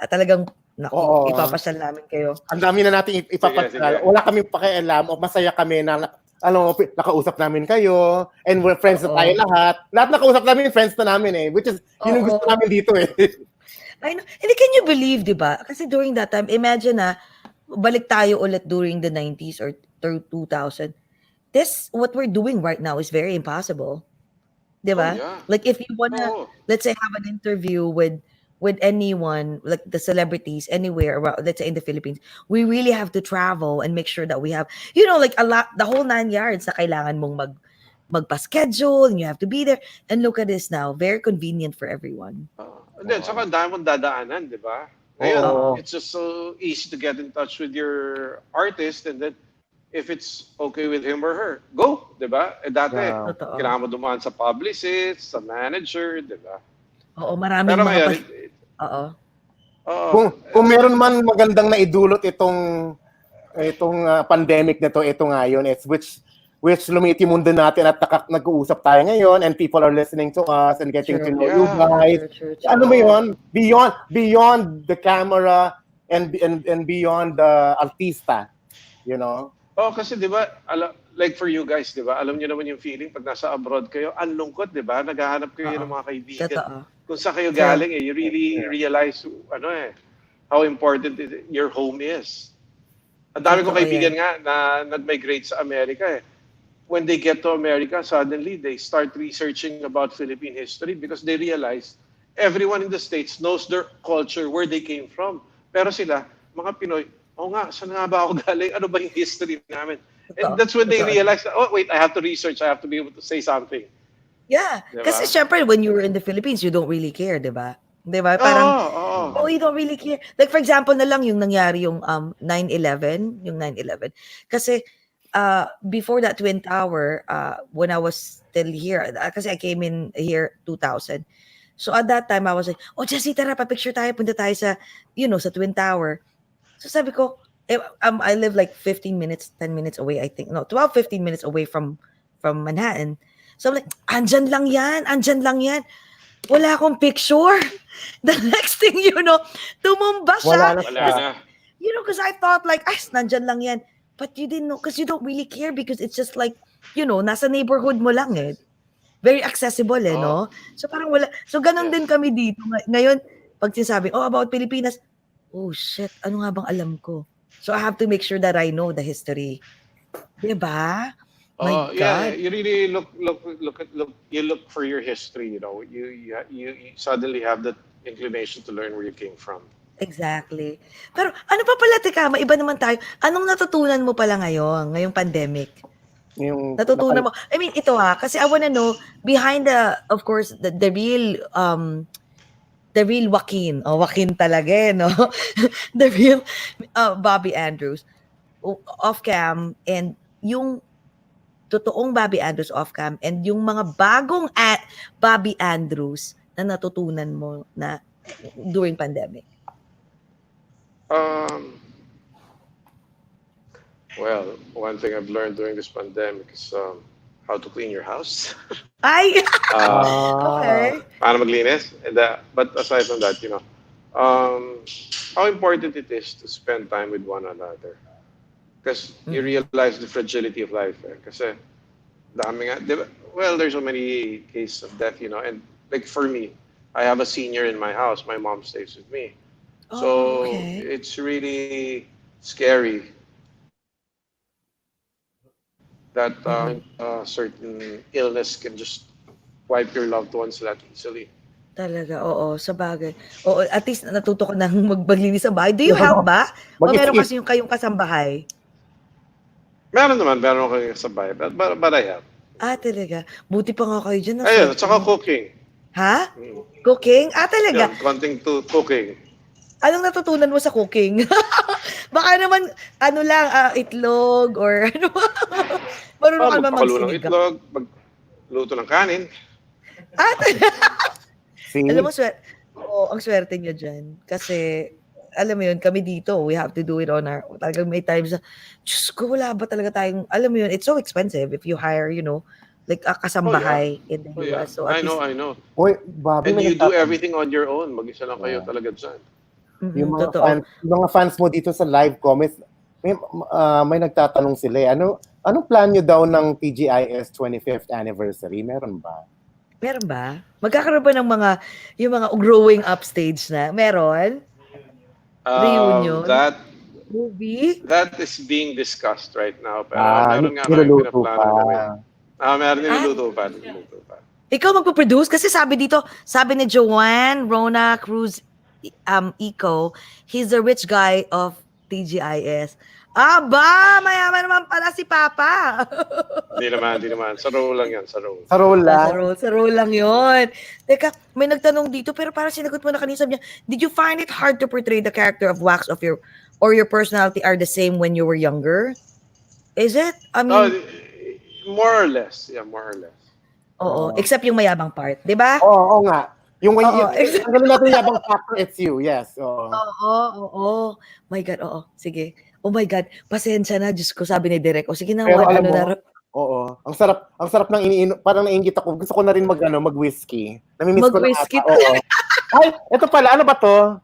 Talagang, naku, Oo. ipapasyal namin kayo. Ang dami na natin Sige. ipapasyal. Wala kaming pakialam o masaya kami na nakausap namin kayo and we're friends na Oo. tayo lahat. Lahat nakausap namin, friends na namin eh. Which is, yun yung gusto Oo. namin dito eh. I know. Hindi, can you believe, di ba? Kasi during that time, imagine balik tayo ulit during the 90s or 2000. What we're doing right now is very impossible. Di Oh, ba? yeah. Like if you wanna, Oo. let's say, have an interview with anyone, like the celebrities anywhere around, let's say in the Philippines, we really have to travel and make sure that we have, like a lot, the whole 9 yards na kailangan mong magpa-schedule and you have to be there. And look at this now, very convenient for everyone. Hindi, saka ang dami mong dadaanan, di ba? Ngayon, Oo. it's just so easy to get in touch with your artist and then if it's okay with him or her, go, di ba? Dati, Yeah. Totoo. kailangan mo dumaan sa publicist, sa manager, di ba? Oo, maraming Pero mga ngayon, Oo. Kung meron man magandang naidulot itong pandemic na to, ito nga yun, it's which lumiti mundo natin at nag-uusap tayo ngayon and people are listening to us and getting to know you guys. True. Ano mo yun? Beyond the camera and beyond the artista, you know? kasi di ba, like for you guys, di ba, alam niyo naman yung feeling pag nasa abroad kayo, ang lungkot, di ba? Naghahanap kayo ng mga kaibigan. Totoo. Kung saan kayo galing, you really realize, how important your home is. Ang dami kong Totoo kaibigan nga na nag-migrate sa Amerika eh. When they get to America, suddenly they start researching about Philippine history because they realize everyone in the States knows their culture, where they came from. Pero sila, mga Pinoy, saan nga ba ako galing? Ano ba yung history namin? And that's when they realize, wait, I have to research, I have to be able to say something. Yeah. Diba? Kasi syempre, when you were in the Philippines, you don't really care, di ba? Di ba? Parang, you don't really care. Like for example na lang yung nangyari yung 9/11, yung 9/11. Kasi before that Twin Tower, when I was still here, kasi I came in here 2000. So at that time, I was like, Jessie, tara, pa-picture tayo, punta tayo sa, sa Twin Tower. So sabi ko, I live like 15 minutes, 10 minutes away, I think. No, 12, 15 minutes away from Manhattan. So I'm like, andyan lang yan. Wala akong picture. The next thing tumumba siya. Wala na. Because I thought like, nandyan lang yan. But you didn't know, because you don't really care because it's just like, nasa neighborhood mo lang eh. Very accessible eh, no? So parang wala. So ganun din kami dito. Ngayon, pag sinasabi, about Pilipinas, oh shit, ano nga bang alam ko? So I have to make sure that I know the history. Diba? My God. Yeah, you really look you look for your history, you suddenly have that inclination to learn where you came from. Exactly. Pero ano pa pala, teka, maiba naman tayo. Anong natutunan mo pala ngayong pandemic? Natutunan mo. I mean, ito kasi I wanna know, behind of course, the real Joaquin. Joaquin talaga no? The real Bobby Andrews. Off-cam, and yung totoong Bobby Andrews off-cam, and yung mga bagong Bobby Andrews na natutunan mo na during pandemic. Well, one thing I've learned during this pandemic is how to clean your house. Ay! Okay. Paano maglinis. But aside from that, how important it is to spend time with one another. Because you realize the fragility of life. Kasi dami nga, there's so many cases of death, and like for me, I have a senior in my house. My mom stays with me. So it's really scary that certain illness can just wipe your loved ones that easily. Talaga, oo, sa bagay. Oo, at least natuto ko nang maglinis sa bahay. Do you help ba? O meron kasi yung kayong kasambahay? Meron kayo kasabay, but I help. Talaga. Buti pa nga kayo dyan. Ayun, at saka cooking. Ha? Cooking? Talaga? Yeah, konting cooking. Anong natutunan mo sa cooking? Baka naman, itlog or ano? Marunong ka naman magpakulo ng magsinigang. itlog, magluto ng kanin. Alam mo, ang swerte niyo dyan. Kasi, alam mo yun, kami dito, we have to do it on our, talagang may times na, Diyos ko, wala ba talaga tayong, alam mo yun, it's so expensive if you hire, like Oh, yeah. kasambahay in the Oh, yeah. US. So at least, I know. Uy, Bobby, And may you do nagtatanong. everything on your own. Mag-isa lang kayo Yeah. talaga dyan. totoo. Yung mga fans mo dito sa live comments, may nagtatanong sila eh. Anong plan nyo daw ng TGIS 25th anniversary? Meron ba? Meron ba? Magkakaroon ba ng yung mga growing up stage na? Meron? Reunion? Movie? That is being discussed right now. Pero meron nga kami Niluluto pinaplano pa. gawin. Meron Ah, niluluto pa. ikaw magpo-produce? Kasi sabi ni Joanne, Rona Cruz, Eco, he's the rich guy of TGIS. Aba, mayaman naman pala si Papa. Hindi naman. Sa role lang yan, sa role. Sa role lang. Sa role lang yun. Teka, may nagtanong dito, pero parang sinagot mo na kanina, sabi niya, did you find it hard to portray the character of Wax or your personality are the same when you were younger? Is it? I mean, More or less. Yeah, more or less. oo. Except yung mayabang part, di ba? Oo nga. Yung Oo. ganun natin yabang factor, it's you. Yes. Oo. Oo. My God, oo. Sige. Oh my God, pasensya na. Diyos ko, sabi ni Direk. O sige na, Pero alam ano mo, na. oo. Ang sarap ng iniinom. Parang nainggit ako. Gusto ko na rin mag-whiskey. Namimiss ko na Mag-whiskey ata. Oo. Ay, ito pala. Ano ba to?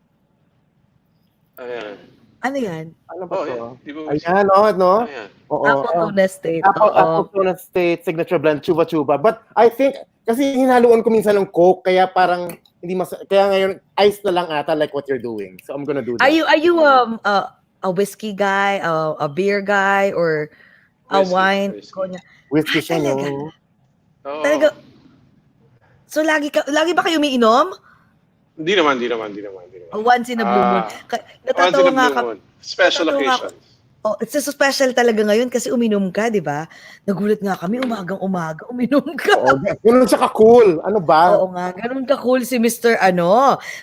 Ayan. Ano yan? Ano ba to? Ayan. Di ba Ayan, no? Ayan. Oo. Apple Tuna State. Apple Tuna State, signature blend, chuba chuba. But I think, kasi hinaluan ko minsan ng Coke, kaya parang, kaya ngayon, ice na lang ata like what you're doing. So I'm gonna do that. Are you a whiskey guy, a beer guy, or a wine? Whiskey siya, talaga? no? Oo. Talaga. So lagi ba kayo umiinom? Hindi naman. Once in a blue moon. Natatawa nga ka. Special occasions. Oh, it's so special talaga ngayon kasi uminom ka, di ba? Nagulat nga kami, umagang-umaga, uminom ka. Oo, ganun siya ka-cool. Ano ba? Oo nga, ganun ka-cool si Mr.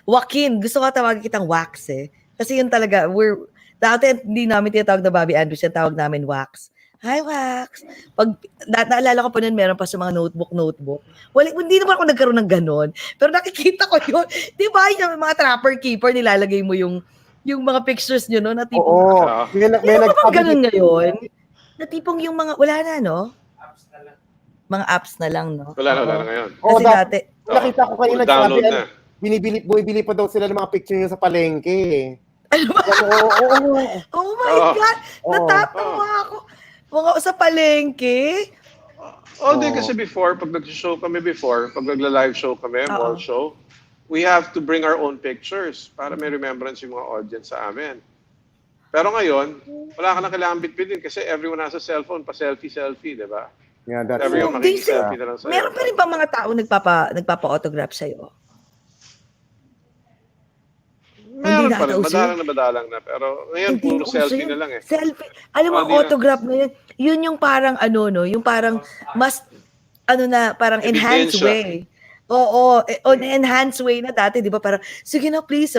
Joaquin. Gusto ko tawagin kitang Wax eh. Kasi yun talaga, dati hindi namin tinatawag na Bobby Andrews, yung tawag namin Wax. Hi, Wax. Pag naalala ko pa nun, meron pa sa mga notebook. Hindi naman ako nagkaroon ng ganon. Pero nakikita ko yun. Di ba, yung mga trapper keeper, nilalagay mo yung mga pictures nyo, no? Na tipong, Oo. May nagsabi ganun ngayon. Na tipong yung mga, wala na, no? Mga apps na lang, no? Wala na ngayon. Kasi dati. Nakita ko kanina, Download sabi, na. bumibili pa daw sila ng mga picture niyo sa palengke. Ano ba? Oh my God! Natatawa ako. Mga sa palengke. Di kasi pag nag-show kami pag nagla-live show kami, mall show, we have to bring our own pictures para may remembrance yung mga audience sa amin. Pero ngayon, wala ka na kailangan bitbitin kasi everyone has a cellphone, pa-selfie, di ba? Yeah, that's Everyone makikselfie na lang sa'yo. Meron pa rin ba mga tao nagpapa-autograph sa'yo? Meron pa rin, madalang na. Pero ngayon, puro selfie na lang eh. Selfie. Alam mo, autograph na yun. Yun yung parang yung parang mas, parang enhanced way. Oo, on enhanced way na dati, di ba? Parang, sige na please,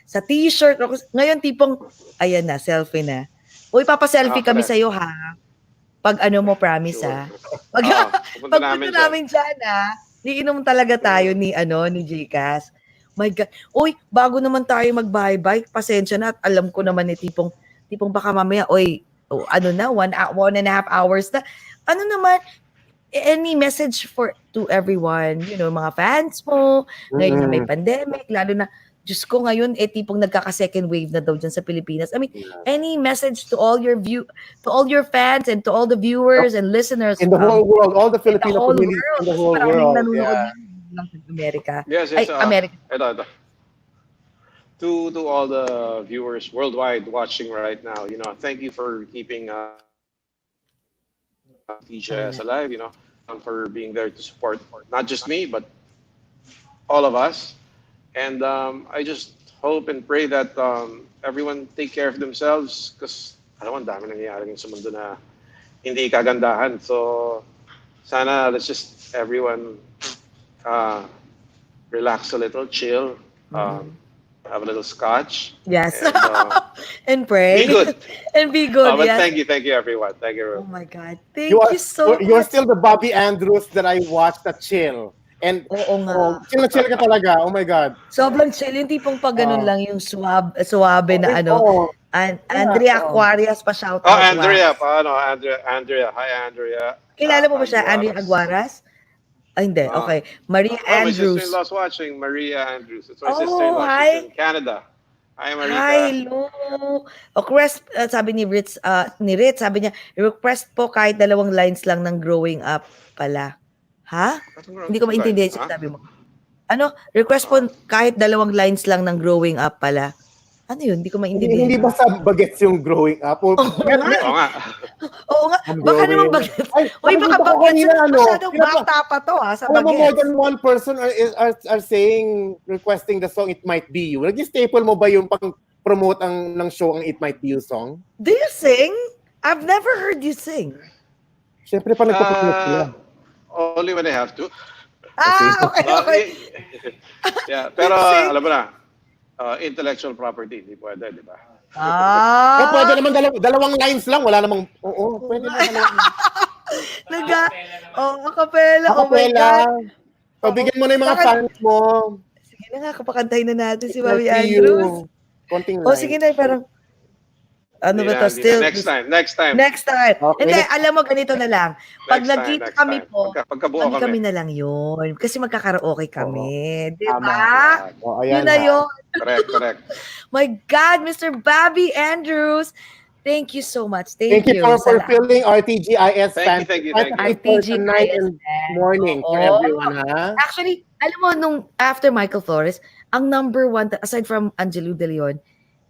sa t-shirt. Ngayon, tipong, ayan na, selfie na. Uy, papaselfie kami sa'yo, ha? Pag mo, promise, ha? Pag punta namin dyan, ha? Iinom talaga tayo ni J.C.A.S. My God. Uy, bago naman tayo mag-bye-bye, pasensya na at alam ko naman tipong baka mamaya, 1.5 hours na. Ano naman, any message to everyone, mga fans mo, ngayon na may pandemic, lalo na, Diyos ko ngayon, tipong nagkaka-second wave na daw dyan sa Pilipinas. I mean, any message to all your fans and to all the viewers and listeners in the whole world, all the Filipino community in the whole world. Ng America. Yes, America. Ito. To all the viewers worldwide watching right now, thank you for keeping T.G.I.S alive, for being there to support not just me, but all of us. And I just hope and pray that everyone take care of themselves because ang dami nangyayari sa mundo na hindi kagandahan. So sana let's just everyone relax a little, chill, have a little scotch. Yes. And pray. Be good. And be good, But yes. thank you everyone. Thank you everyone. Oh my God. Thank you so much. You're still the Bobby Andrews that I watched at Chill. And chill ka talaga. Oh my God. Sobrang chill. Yung tipong pag ganun lang yung suwabe na Andrea Aquarias pa shout out. Andrea. Andrea. Hi, Andrea. Kilala mo ba siya? Andrea Aguaras. Aguaras? Ay, hindi. Ah. Okay. Maria Oh, my Andrews. sister-in-law's watching. Maria Andrews. It's my Oh, sister-in-law. She's hi. in Canada. Hi, Hi, Marita. hello. Request, sabi ni Ritz, sabi niya, request po kahit 2 lines lang ng growing up pala. Ha? Hindi ko Two lines. maintindihan yung sinasabi mo. Ano? Request po kahit 2 lines lang ng growing up pala. Ano yun? Hindi ko Hindi maintindihan. basta bagets yung growing up. O, Oo nga. Oo nga. Oo nga. I'm Baka naman growing. bagets. Ay, Uy, baka nakikita ko bagets. kanina, Masyadong bata pa to sa alam mo, more bagets. than one person are saying, requesting the song It Might Be You. Nag-staple mo ba yung pang-promote ng show ang It Might Be You song? Do you sing? I've never heard you sing. Siyempre pa nagpa-promote sila. Only when I have to. Okay, okay. Yeah, pero Sing. alam mo na, intellectual property, hindi pwede, di ba? Pwede naman dalawang lines lang. Wala namang, pwede naman dalawang. Acapella. Oh my Acapella. God. Pabigyan mo na yung mga fans mo. Sige na nga, kapakantayin na natin si It Might Bobby Be Andrews. You. Konting O line. sige na, parang, ano Hindi ba na, to? hindi na. Still, Next time. Next time. Okay. Hindi, alam mo, ganito na lang. Pag Next time, nagkita next kami time. po, Pagkabuo kami na lang yun. Kasi magkakaraoke kami. Di Tama. ba? Ayan, Yun na yun. Correct. My God, Mr. Bobby Andrews. Thank you so much. Thank you for fulfilling our T.G.I.S. Thank you. Night and morning for everyone, ha? Actually, alam mo, nung after Michael Flores, ang number one, aside from Angelo De Leon,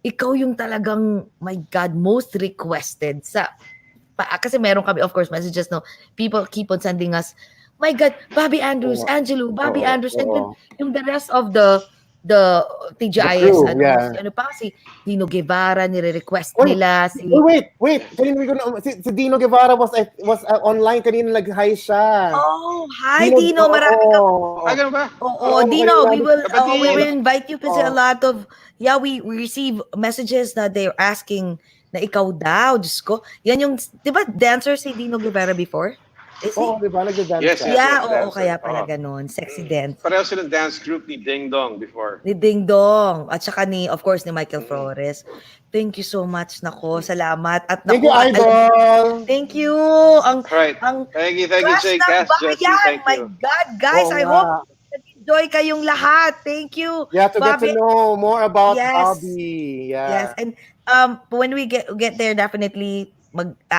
ikaw yung talagang, my God, most requested kasi meron kami, of course, messages, no? People keep on sending us, my God, Bobby Andrews, Angelo, Bobby Andrews, and then yung the rest of the T.G.I.S. Yeah. Si Dino Guevara, nire-request nila. Wait. Si Dino Guevara was online kanina, nag-hi siya. Oh, hi Dino, marami ka. Ganun ba? Dino, we will invite you kasi a lot of, we receive messages na they're asking na ikaw daw, Diyos ko. Yan yung, di ba dancer si Dino Guevara before? Is he? Di ba? Nag-dance Yes. Kaya pala ganun. Sexy dance. Pareho silang dance group ni Ding Dong before. Ni Ding Dong. At saka of course, ni Michael Flores. Thank you so much, nako. Salamat. At Thank you, Idol. Thank you. Right. Thank you, Jay Cass, Jesse. Thank my you. God, guys, I hope nag-enjoy kayong lahat. Thank you. Yeah, to Bobby. get to know more about Bobby. Yeah. Yes, and when we get there, definitely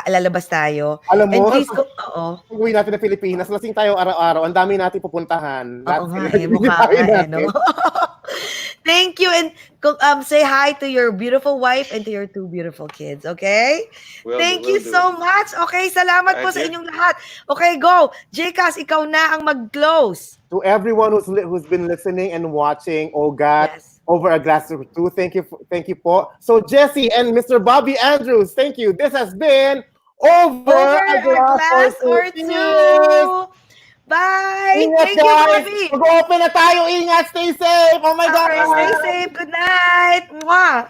lalabas tayo. Alam mo, and please go, uwi natin na Pilipinas, lasing tayo araw-araw. Ang dami natin pupuntahan. Oo nga, mukha nga, no? Thank you, and say hi to your beautiful wife and to your 2 beautiful kids, okay? Thank you so much. Okay, salamat po sa inyong lahat. Okay, go. J.K.S., ikaw na ang mag-close. To everyone who's been listening and watching OAGOT, Over a Glass or Two, thank you po. So Jesse and Mr. Bobby Andrews, thank you. This has been Over a Glass or Two. Bye! Ingat, Thank you, Bobby! Mag-open na tayo. Ingat, stay safe! Oh my God! Stay safe! Good night! Mwah!